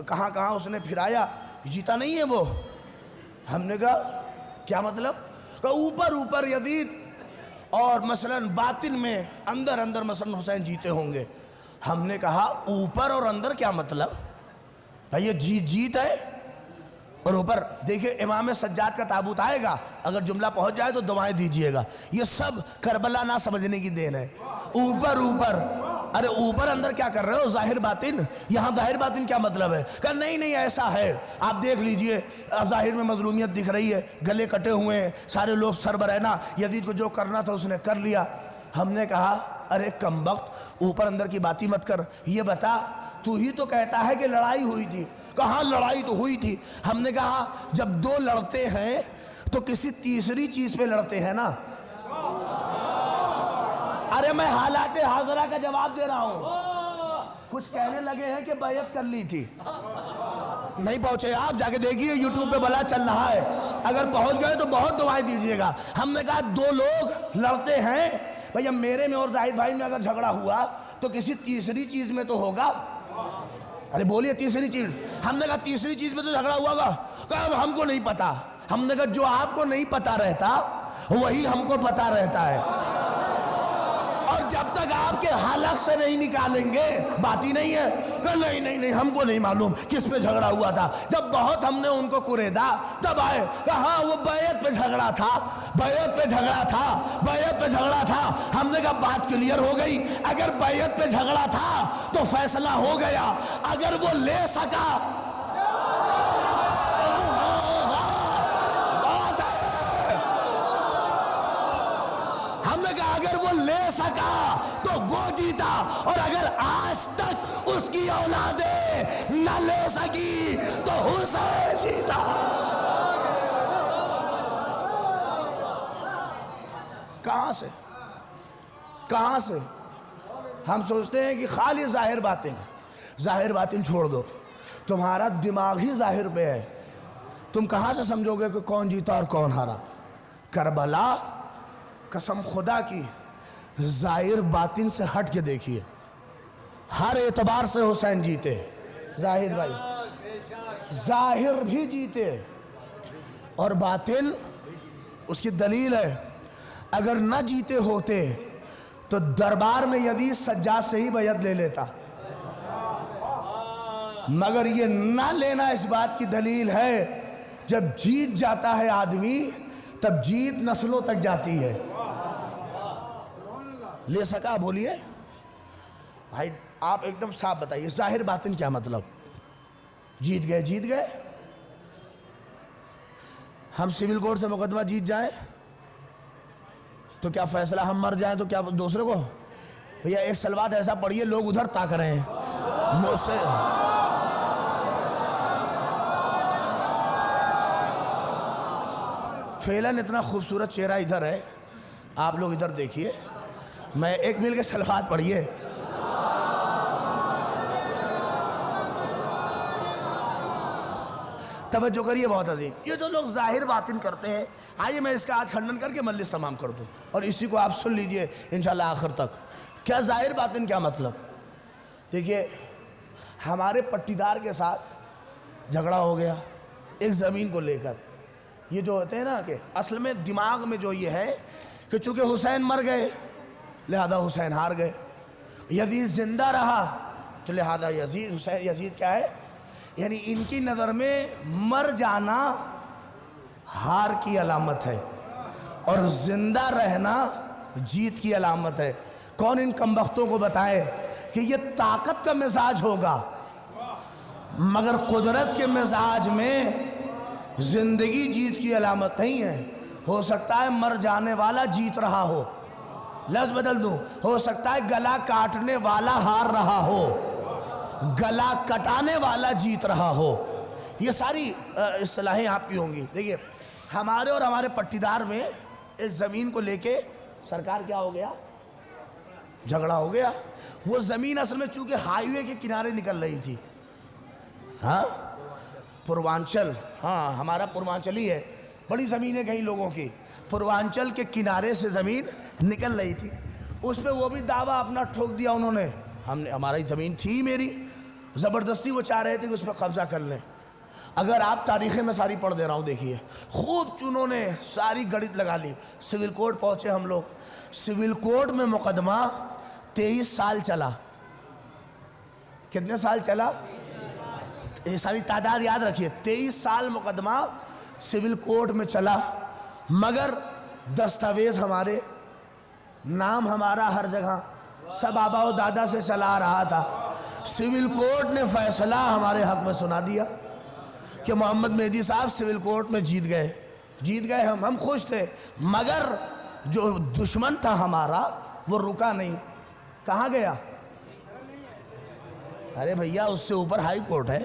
کہاں اس نے پھرایا، جیتا نہیں ہے وہ. ہم نے کہا کیا مطلب؟ کہ اوپر یزید، اور مثلا باطن میں اندر مثلا حسین جیتے ہوں گے. ہم نے کہا اوپر اور اندر کیا مطلب؟ بھائی یہ جیت ہے. اور اوپر دیکھیں امام سجاد کا تابوت آئے گا، اگر جملہ پہنچ جائے تو دعائیں دیجئے گا. یہ سب کربلا نہ سمجھنے کی دین ہے. اوپر ارے اوپر اندر کیا کر رہے ہو؟ ظاہر باطن. یہاں ظاہر باطن کیا مطلب ہے؟ کہ نہیں ایسا ہے. آپ دیکھ لیجئے، ظاہر میں مظلومیت دکھ رہی ہے، گلے کٹے ہوئے ہیں، سارے لوگ سر برہنہ، یزید کو جو کرنا تھا اس نے کر لیا. ہم نے کہا ارے کمبخت، اوپر اندر کی باتیں مت کر. یہ بتا، تو ہی تو کہتا ہے کہ لڑائی ہوئی تھی. کہاں لڑائی تو ہوئی تھی. ہم نے کہا جب دو لڑتے ہیں تو کسی تیسری چیز پہ لڑتے ہیں نا. ارے میں حالات حاضرہ کا جواب دے رہا ہوں. کچھ کہنے لگے ہیں کہ بیعت کر لی تھی. نہیں پہنچے آپ، جا کے دیکھیے یوٹیوب پہ بلا چل رہا ہے. اگر پہنچ گئے تو بہت دعائیں دیجیے گا. ہم نے کہا دو لوگ لڑتے ہیں، بھئی اب میرے میں اور زاہد بھائی میں اگر جھگڑا ہوا تو کسی تیسری چیز میں تو ہوگا. ارے بولیے تیسری چیز. ہم نے کہا تیسری چیز میں تو جھگڑا ہوا گا. کہا اب ہم کو نہیں پتا. ہم نے کہا جو آپ کو نہیں پتا رہتا وہی ہم کو پتا رہتا ہے، اور جب تک آپ کے حلق سے نہیں نکالیں گے بات ہی نہیں ہے. کہ نہیں ہم کو نہیں معلوم کس پہ جھگڑا ہوا تھا. جب بہت ہم نے ان کو کریدا تب آئے کہ ہاں وہ بیعت پہ جھگڑا تھا. ہم نے کہا بات کلیئر ہو گئی. اگر بیعت پہ جھگڑا تھا تو فیصلہ ہو گیا. اگر وہ لے سکا، ہم نے کہا اگر وہ لے سکا تو وہ جیتا، اور اگر آج تک اس کی اولادیں نہ لے سکی تو حسین جیتا. کہاں سے ہم سوچتے ہیں کہ خالی ظاہر باطن چھوڑ دو. تمہارا دماغ ہی ظاہر پہ ہے. تم کہاں سے سمجھو گے کہ کون جیتا اور کون ہارا؟ کربلا قسم خدا کی ظاہر باطن سے ہٹ کے دیکھیے، ہر اعتبار سے حسین جیتے. زاہد بھائی ظاہر بھی جیتے اور باطن اس کی دلیل ہے. اگر نہ جیتے ہوتے تو دربار میں یزید سجاد سے ہی بیعت لے لیتا، مگر یہ نہ لینا اس بات کی دلیل ہے جب جیت جاتا ہے آدمی تب جیت نسلوں تک جاتی ہے. لے سکا؟ بولیے بھائی، آپ ایک دم صاف بتائیے ظاہر باطن کیا مطلب؟ جیت گئے. ہم سول کورٹ سے مقدمہ جیت جائیں تو کیا فیصلہ ہم مر جائیں تو کیا دوسرے کو؟ بھیا ایک سلوات ایسا پڑھیے لوگ ادھر تاک رہے ہیں مجھ سے. فعلاً اتنا خوبصورت چہرہ ادھر ہے، آپ لوگ ادھر دیکھیے. میں ایک مل کے سلوات پڑھیے. توجہ کریے بہت عظیم. یہ جو لوگ ظاہر باطن کرتے ہیں، آئیے میں اس کا آج کھنڈن کر کے مجلس تمام کر دوں، اور اسی کو آپ سن لیجئے انشاءاللہ آخر تک. کیا ظاہر باطن کیا مطلب؟ دیکھیے ہمارے پٹیدار کے ساتھ جھگڑا ہو گیا ایک زمین کو لے کر. یہ جو ہوتے ہیں نا کہ اصل میں دماغ میں جو یہ ہے کہ چونکہ حسین مر گئے لہذا حسین ہار گئے، یزید زندہ رہا تو لہذا یزید کیا ہے؟ یعنی ان کی نظر میں مر جانا ہار کی علامت ہے اور زندہ رہنا جیت کی علامت ہے. کون ان کمبختوں کو بتائے کہ یہ طاقت کا مزاج ہوگا؟ مگر قدرت کے مزاج میں زندگی جیت کی علامت نہیں ہے. ہو سکتا ہے مر جانے والا جیت رہا ہو. لفظ بدل دوں, ہو سکتا ہے گلا کاٹنے والا ہار رہا ہو, گلا کٹانے والا جیت رہا ہو. یہ ساری اصطلاحیں آپ کی ہوں گی. دیکھیے ہمارے اور ہمارے پٹیدار میں اس زمین کو لے کے سرکار کیا ہو گیا, جھگڑا ہو گیا. وہ زمین اصل میں چونکہ ہائی وے کے کنارے نکل رہی تھی. ہاں پوروانچل, ہاں ہمارا پوروانچل ہی ہے, بڑی زمینیں کئی لوگوں کی, پوروانچل کے کنارے سے زمین نکل رہی تھی. اس پہ وہ بھی دعویٰ اپنا ٹھوک دیا انہوں نے, ہماری زمین تھی میری, زبردستی وہ چاہ رہے تھے کہ اس پہ قبضہ کر لیں. اگر آپ تاریخیں میں ساری پڑھ دے رہا ہوں, دیکھیے خوب انہوں نے ساری گڑت لگا لی. سول کوڈ پہنچے ہم لوگ, سول کوڈ میں مقدمہ 23 سال چلا. کتنے سال چلا؟ یہ ساری تعداد یاد رکھیے, 23 سال مقدمہ سول کوڈ میں چلا. مگر دستاویز ہمارے, نام ہمارا ہر جگہ, سب آبا و دادا سے چلا آ رہا تھا. سول کوڈ نے فیصلہ ہمارے حق میں سنا دیا کہ محمد مہدی صاحب سول کوڈ میں جیت گئے. ہم خوش تھے. مگر جو دشمن تھا ہمارا وہ رکا نہیں. کہاں گیا؟ ارے بھیا اس سے اوپر ہائی کورٹ ہے,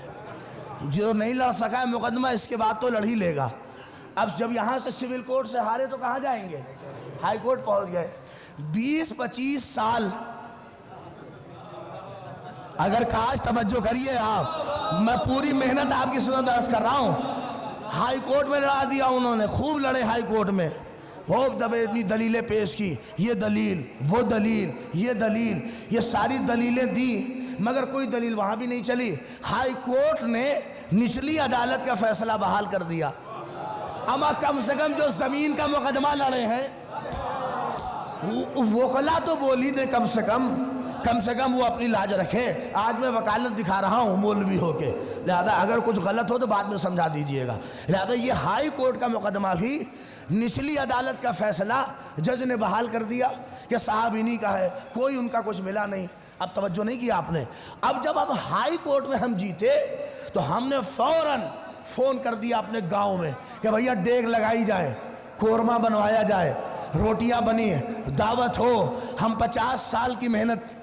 جو نہیں لڑ سکا ہے مقدمہ اس کے بعد تو لڑ ہی لے گا. اب جب یہاں سے سول کوڈ سے ہارے تو کہاں جائیں گے؟ ہائی کورٹ پہنچ گئے. 20-25 سال, اگر کاش توجہ کریے آپ, میں پوری محنت آپ کی سنت درس کر رہا ہوں. ہائی کورٹ میں لڑا دیا انہوں نے, خوب لڑے ہائی کورٹ میں, وہ دبے اتنی دلیلیں پیش کی, یہ دلیل وہ دلیل یہ دلیل, یہ ساری دلیلیں دی, مگر کوئی دلیل وہاں بھی نہیں چلی. ہائی کورٹ نے نچلی عدالت کا فیصلہ بحال کر دیا. اما کم سے کم جو زمین کا مقدمہ لڑے ہیں وکلا تو بولی دیں, کم سے کم وہ اپنی لاج رکھے. آج میں وکالت دکھا رہا ہوں مولوی ہو کے, لہذا اگر کچھ غلط ہو تو بعد میں سمجھا دیجئے گا. لہذا یہ ہائی کورٹ کا مقدمہ بھی نچلی عدالت کا فیصلہ جج نے بحال کر دیا کہ صاحب انہی کا ہے, کوئی ان کا کچھ ملا نہیں. اب توجہ نہیں کیا آپ نے. اب جب ہائی کورٹ میں ہم جیتے تو ہم نے فوراً فون کر دیا اپنے گاؤں میں کہ بھیا ڈیگ لگائی جائے, قورمہ بنوایا جائے, روٹیاں بنی, دعوت ہو. ہم 50 سال کی محنت,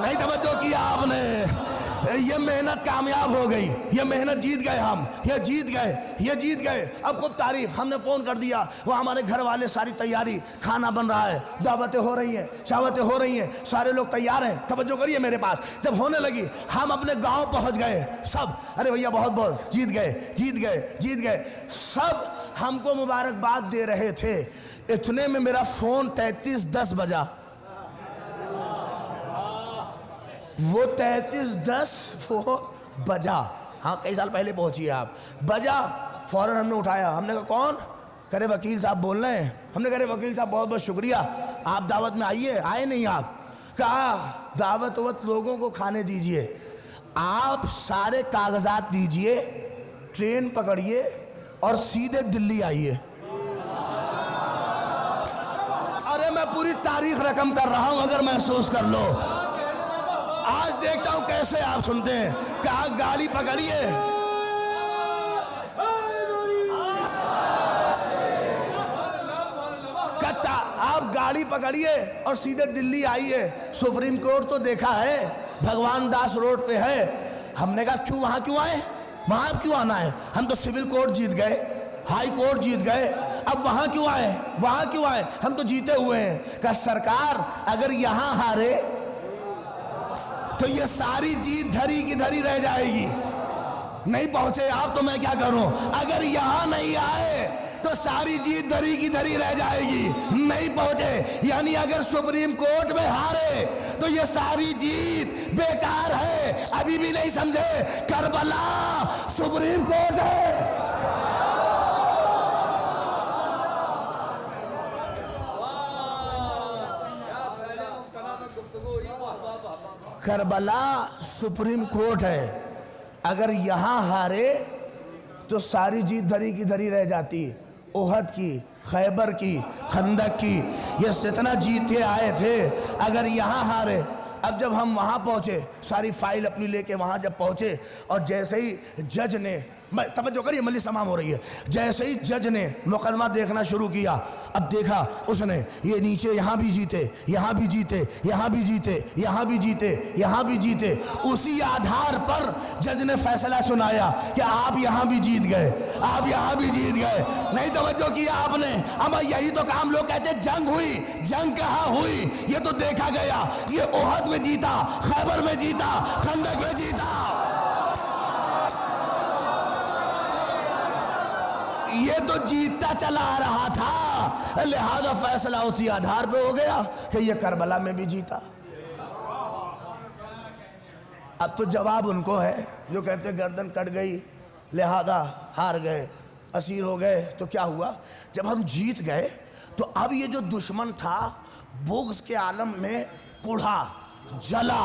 نہیں توجہ کیا آپ نے, یہ محنت کامیاب ہو گئی, یہ محنت جیت گئے ہم, یہ جیت گئے. اب خود تعریف, ہم نے فون کر دیا, وہ ہمارے گھر والے ساری تیاری, کھانا بن رہا ہے, دعوتیں ہو رہی ہیں, شاوتیں ہو رہی ہیں, سارے لوگ تیار ہیں. توجہ کریے میرے پاس. جب ہونے لگی ہم اپنے گاؤں پہنچ گئے سب, ارے بھیا بہت جیت گئے. سب ہم کو مبارکباد دے رہے تھے. اتنے میں میرا فون 33:10 بجا. وہ 33:10 وہ بجا, ہاں کئی سال پہلے پہنچی آپ, بجا. فوراً ہم نے اٹھایا, ہم نے کہا کون؟ کرے وکیل صاحب بول رہے ہیں. ہم نے کہا وکیل صاحب بہت بہت شکریہ, آپ دعوت میں آئیے. آئے نہیں آپ؟ کہا دعوت لوگوں کو کھانے دیجئے, آپ سارے کاغذات دیجئے, ٹرین پکڑیے اور سیدھے دلی آئیے. ارے میں پوری تاریخ رقم کر رہا ہوں, اگر محسوس کر لو. آج دیکھتا ہوں کیسے آپ سنتے ہیں. کہا گاڑی پکڑیے, کہتا آپ گاڑی پکڑیے اور سیدھے دلی آئیے. سپریم کورٹ تو دیکھا ہے, بھگوان داس روڈ پہ ہے. ہم نے کہا وہاں کیوں آئے, وہاں کیوں آنا ہے؟ ہم تو سول کورٹ جیت گئے, ہائی کورٹ جیت گئے, اب وہاں کیوں آئے؟ ہم تو جیتے ہوئے ہیں. کہ سرکار اگر یہاں ہارے تو یہ ساری جیت دھری کی دھری رہ جائے گی. نہیں پہنچے آپ تو میں کیا کروں؟ اگر یہاں نہیں آئے تو ساری جیت دھری کی دھری رہ جائے گی. نہیں پہنچے یعنی اگر سپریم کورٹ میں ہارے تو یہ ساری جیت بیکار ہے. ابھی بھی نہیں سمجھے؟ کربلا سپریم کورٹ ہے. کربلا سپریم کورٹ ہے, اگر یہاں ہارے تو ساری جیت دھری کی دھری رہ جاتی. احد کی, خیبر کی, خندق کی, یہ ستنا جیتے آئے تھے. اگر یہاں ہارے اب جب ہم وہاں پہنچے، ساری فائل اپنی لے کے وہاں جب پہنچے، اور جیسے ہی جج نے، توجہ کریے مجلس تمام ہو رہی ہے، جیسے ہی جج نے مقدمہ دیکھنا شروع کیا، اب دیکھا اس نے یہ نیچے یہاں بھی جیتے، یہاں بھی جیتے، یہاں بھی جیتے، یہاں بھی جیتے، یہاں بھی جیتے، اسی آدھار پر جج نے فیصلہ سنایا کہ آپ یہاں بھی جیت گئے، آپ یہاں بھی جیت گئے۔ نہیں توجہ کیا آپ نے؟ اما یہی تو کام لوگ کہتے ہیں جنگ ہوئی، جنگ کہاں ہوئی؟ یہ تو دیکھا گیا، یہ احد میں جیتا، خیبر میں جیتا، خندق میں جیتا، یہ تو جیتتا چلا آ رہا تھا، لہذا فیصلہ اسی آدھار پہ ہو گیا کہ یہ کربلا میں بھی جیتا۔ اب تو جواب ان کو ہے جو کہتے گردن کٹ گئی لہذا ہار گئے، اسیر ہو گئے۔ تو کیا ہوا؟ جب ہم جیت گئے تو اب یہ جو دشمن تھا بغض کے عالم میں کڑھا، جلا،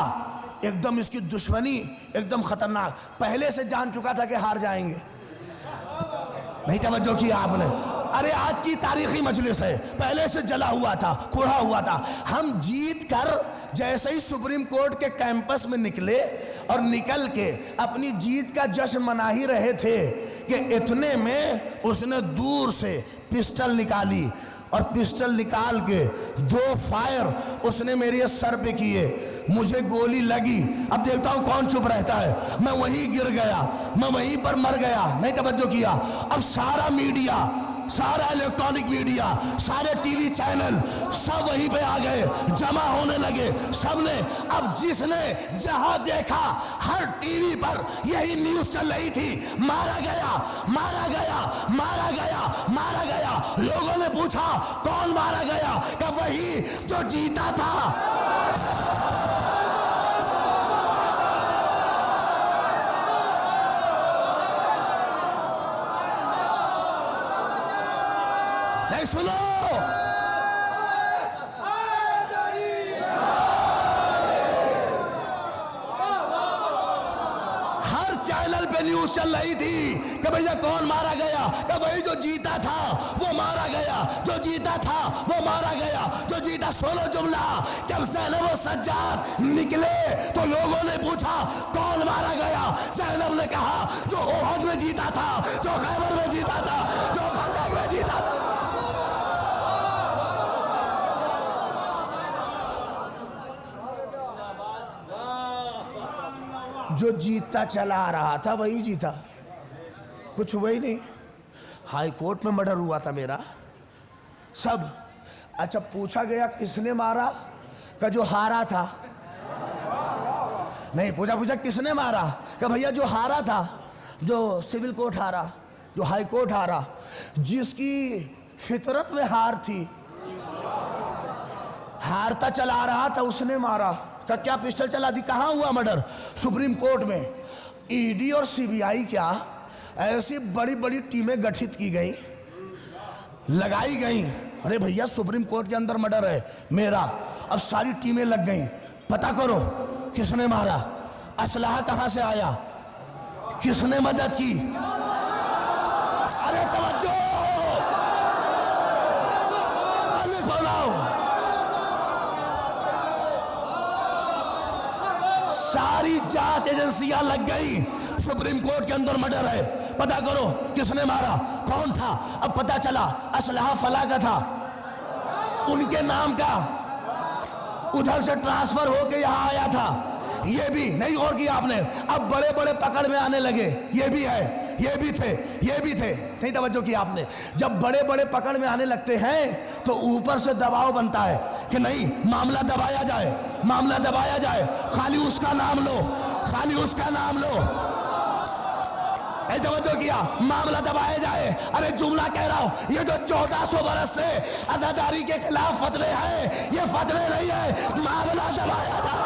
ایک دم اس کی دشمنی ایک دم خطرناک، پہلے سے جان چکا تھا کہ ہار جائیں گے۔ نہیں توجہ کیا آپ نے؟ ارے آج کی تاریخی مجلس ہے، پہلے سے جلا ہوا تھا، کھوڑا ہوا تھا۔ ہم جیت کر جیسے ہی سپریم کورٹ کے کیمپس میں نکلے اور نکل کے اپنی جیت کا جشن منا ہی رہے تھے کہ اتنے میں اس نے دور سے پسٹل نکالی، اور پسٹل نکال کے 2 فائر اس نے میرے سر پہ کیے، مجھے گولی لگی۔ اب دیکھتا ہوں کون چپ رہتا ہے، میں وہیں گر گیا، میں وہیں پر مر گیا۔ نہیں توجہ کیا؟ اب سارا میڈیا، سارا الیکٹرانک میڈیا، سارے ٹی وی چینل سب وہیں پہ آ گئے، جمع ہونے لگے سب نے۔ اب جس نے جہاں دیکھا ہر ٹی وی پر یہی نیوز چل رہی تھی، مارا گیا، مارا گیا، مارا گیا، مارا گیا۔ لوگوں نے پوچھا کون مارا گیا؟ کہ وہی جو جیتا تھا۔ نہیں سنو، ہر چینل پہ نیوز چل رہی تھی کہ بھئی کون مارا گیا؟ کہ وہی جو جیتا تھا وہ مارا گیا، جو جیتا تھا وہ مارا گیا، جو جیتا۔ سنو جملہ، جب زینب و سجاد نکلے تو لوگوں نے پوچھا کون مارا گیا؟ زینب نے کہا جو احد میں جیتا تھا، جو خیبر میں جیتا تھا، جو خندق میں جیتا تھا۔ جو جیتتا چلا آ رہا تھا وہی جیتا، کچھ ہوا ہی نہیں۔ ہائی کورٹ میں مرڈر ہوا تھا میرا، سب۔ اچھا پوچھا گیا کس نے مارا؟ کہ جو ہارا تھا۔ نہیں پوچھا کس نے مارا؟ کہ بھیا جو ہارا تھا، جو سول کورٹ ہارا، جو ہائی کورٹ ہارا، جس کی فطرت میں ہار تھی، ہارتا چلا رہا تھا، اس نے مارا۔ کہ کیا پسٹل چلا دی؟ کہاں ہوا مرڈر؟ سپریم کورٹ میں۔ ای ڈی اور سی بی آئی کیا ایسی بڑی بڑی ٹیمیں گٹھت کی گئیں، لگائی گئیں، ارے بھیا سپریم کورٹ کے اندر مرڈر ہے میرا، اب ساری ٹیمیں لگ گئیں، پتہ کرو کس نے مارا، اسلحہ کہاں سے آیا، کس نے مدد کی۔ ارے توجہ، ساری جانچ ایجنسیاں لگ گئی، سپریم کورٹ کے اندر مرڈر ہے، پتہ کرو کس نے مارا، کون تھا۔ اب پتہ چلا اسلحہ فلاں کا تھا، ان کے نام کا، ادھر سے ٹرانسفر ہو کے یہاں آیا تھا۔ یہ بھی نہیں غور کیا آپ نے؟ اب بڑے بڑے پکڑ میں آنے لگے، یہ بھی ہے، یہ بھی تھے، یہ بھی تھے۔ نہیں توجہ کی آپ نے؟ جب بڑے بڑے پکڑ میں آنے لگتے ہیں تو اوپر سے دباؤ بنتا ہے کہ نہیں معاملہ دبایا جائے، معاملہ دبایا جائے، خالی اس کا نام لو، خالی اس کا نام لو۔ توجہ کیا؟ معاملہ دبایا جائے۔ ارے جملہ کہہ رہا ہوں، یہ جو 1400 برس سے عزاداری کے خلاف فتوے ہیں، یہ فتوے نہیں ہے، معاملہ دبایا جائے۔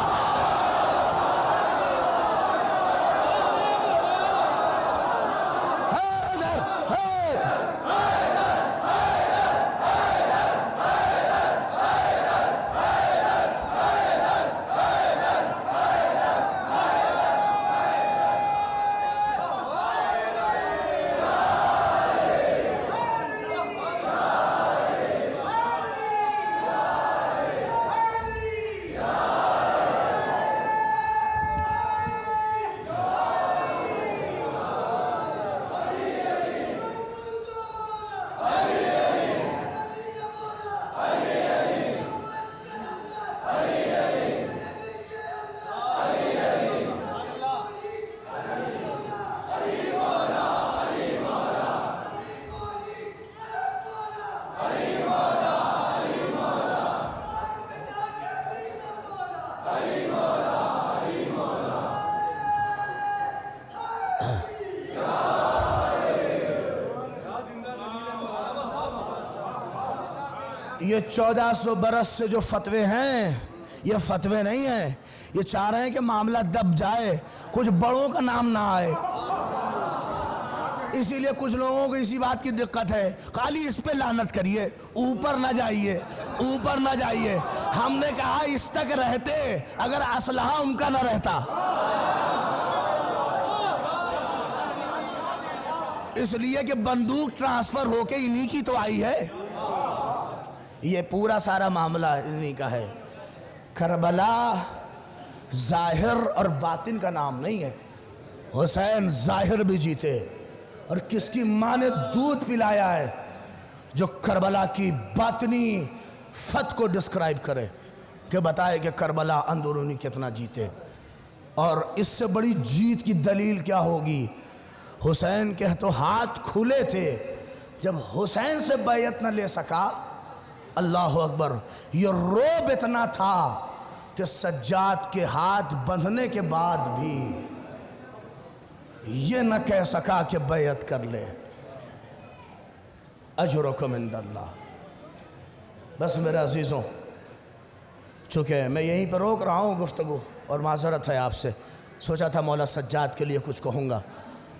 یہ 1400 برس سے جو فتوے ہیں یہ فتوے نہیں ہیں، یہ چاہ رہے ہیں کہ معاملہ دب جائے، کچھ بڑوں کا نام نہ آئے۔ اسی لیے کچھ لوگوں کو اسی بات کی دقت ہے، خالی اس پہ لعنت کریے، اوپر نہ جائیے، اوپر نہ جائیے۔ ہم نے کہا اس تک رہتے اگر اسلحہ ان کا نہ رہتا۔ اس لیے کہ بندوق ٹرانسفر ہو کے انہی کی تو آئی ہے، یہ پورا سارا معاملہ انہی کا ہے۔ کربلا ظاہر اور باطن کا نام نہیں ہے۔ حسین ظاہر بھی جیتے، اور کس کی ماں نے دودھ پلایا ہے جو کربلا کی باطنی فتح کو ڈسکرائب کرے، کہ بتائے کہ کربلا اندرونی کتنا جیتے۔ اور اس سے بڑی جیت کی دلیل کیا ہوگی؟ حسین کے تو ہاتھ کھلے تھے، جب حسین سے بیعت نہ لے سکا، اللہ اکبر، یہ روب اتنا تھا کہ سجاد کے ہاتھ بندھنے کے بعد بھی یہ نہ کہہ سکا کہ بیعت کر لے۔ اجرکم عند اللہ۔ بس میرے عزیزوں، چونکہ میں یہیں پر روک رہا ہوں گفتگو، اور معذرت ہے آپ سے، سوچا تھا مولا سجاد کے لیے کچھ کہوں گا۔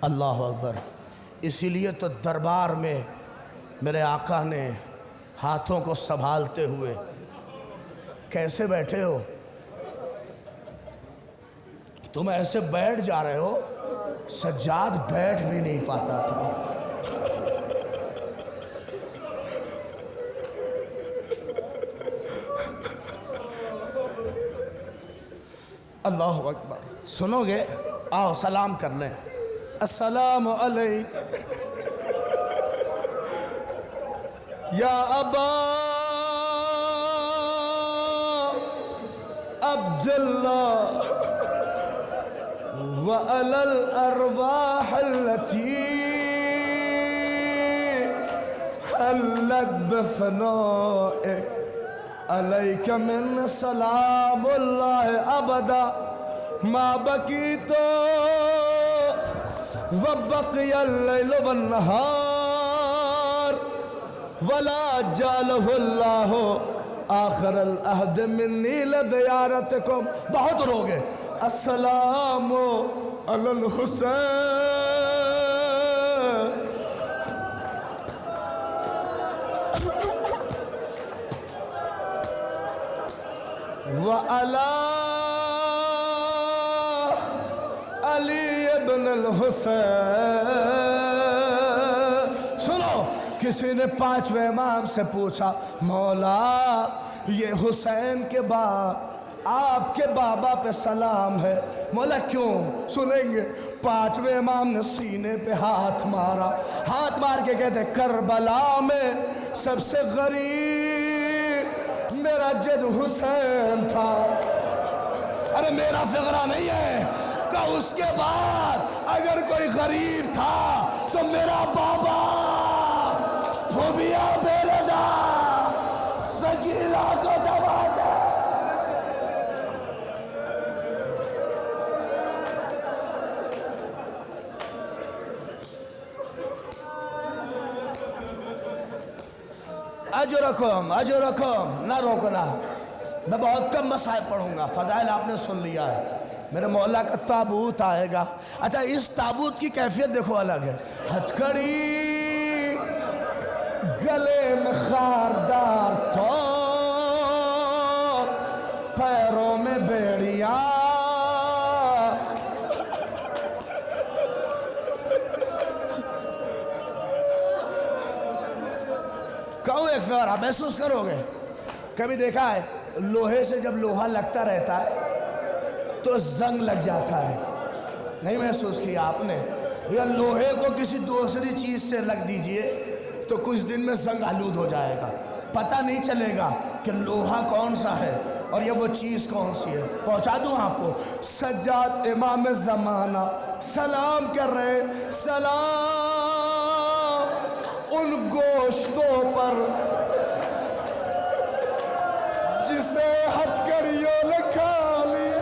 اللہ اکبر۔ اسی لیے تو دربار میں میرے آقا نے ہاتھوں کو سنبھالتے ہوئے، کیسے بیٹھے ہو تم؟ ایسے بیٹھ جا رہے ہو، سجاد بیٹھ بھی نہیں پاتا تھا۔ اللہ اکبر۔ سنو گے؟ آؤ سلام کر لیں۔ السلام علیکم یا ابا عبداللہ وعلی الارواح التي حلت بفنائك عليك من سلام الله ابدا ما بقيت وبقي الليل والنهار ولا جعله الله آخر العهد مني لزيارتكم۔ بہت روگے۔ السلام علی الحسین وعلی علی ابن الحسین۔ سنو، کسی نے پانچویں امام سے پوچھا، مولا یہ حسین کے بعد آپ کے بابا پہ سلام ہے، مولا کیوں؟ سنیں گے۔ پانچویں امام نے سینے پہ ہاتھ مارا، ہاتھ مار کے کہتے کربلا میں سب سے غریب میرا جد حسین تھا۔ ارے میرا فقرہ نہیں ہے کہ اس کے بعد اگر کوئی غریب تھا تو میرا بابا پھوبیا بیردہ سکینہ کو دبا دے۔ اجرکم اجرکم، نہ روکنا۔ میں بہت کم مسائل پڑھوں گا، فضائل آپ نے سن لیا ہے۔ میرے مولا کا تابوت آئے گا۔ اچھا، اس تابوت کی کیفیت دیکھو الگ ہے۔ ہتھکڑی گلے میں خاردار تو پیروں میں بیڑیاں، کہوں ایک فکر آپ محسوس کرو گے؟ کبھی دیکھا ہے لوہے سے جب لوہا لگتا رہتا ہے تو زنگ لگ جاتا ہے؟ نہیں محسوس کیا آپ نے؟ یا لوہے کو کسی دوسری چیز سے لگ دیجئے تو کچھ دن میں زنگ آلود ہو جائے گا، پتہ نہیں چلے گا کہ لوہا کون سا ہے اور یہ وہ چیز کون سی ہے۔ پہنچا دوں آپ کو، سجاد امام زمانہ سلام کر رہے، سلام ان گوشتوں پر جسے ہتھکڑیوں نے کھا لیا۔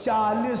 40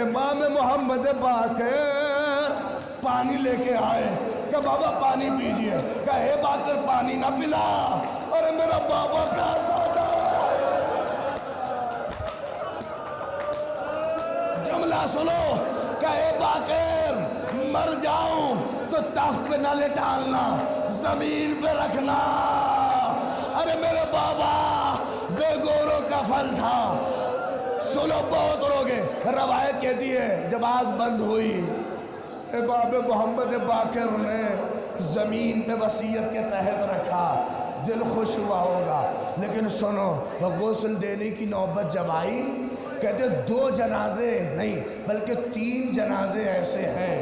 امام محمد باقر پانی لے کے آئے کہ بابا پانی پیجئے، کہ اے باقر پانی نہ پلا، ارے میرا بابا پیاسا تھا۔ جملہ سنو کہ اے باقر مر جاؤں تو تخت پہ نہ لٹالنا، زمین پہ رکھنا۔ ارے میرے بابا بے گوروں کا پھل تھا۔ سنو بہت روگے، روایت کہتی ہے جب آگ بند ہوئی امام محمد باقر نے زمین پہ وصیت کے تحت رکھا، دل خوش ہوا ہوگا۔ لیکن سنو غسل دینے کی نوبت جب آئی، کہتے 2 جنازے نہیں بلکہ 3 جنازے ایسے ہیں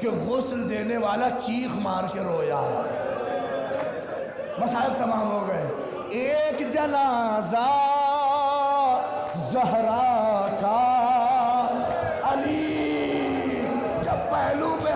کہ غسل دینے والا چیخ مار کے رویا۔ مصائب تمام ہو گئے۔ ایک جنازہ زہرا کا، علی جب پہلو پہ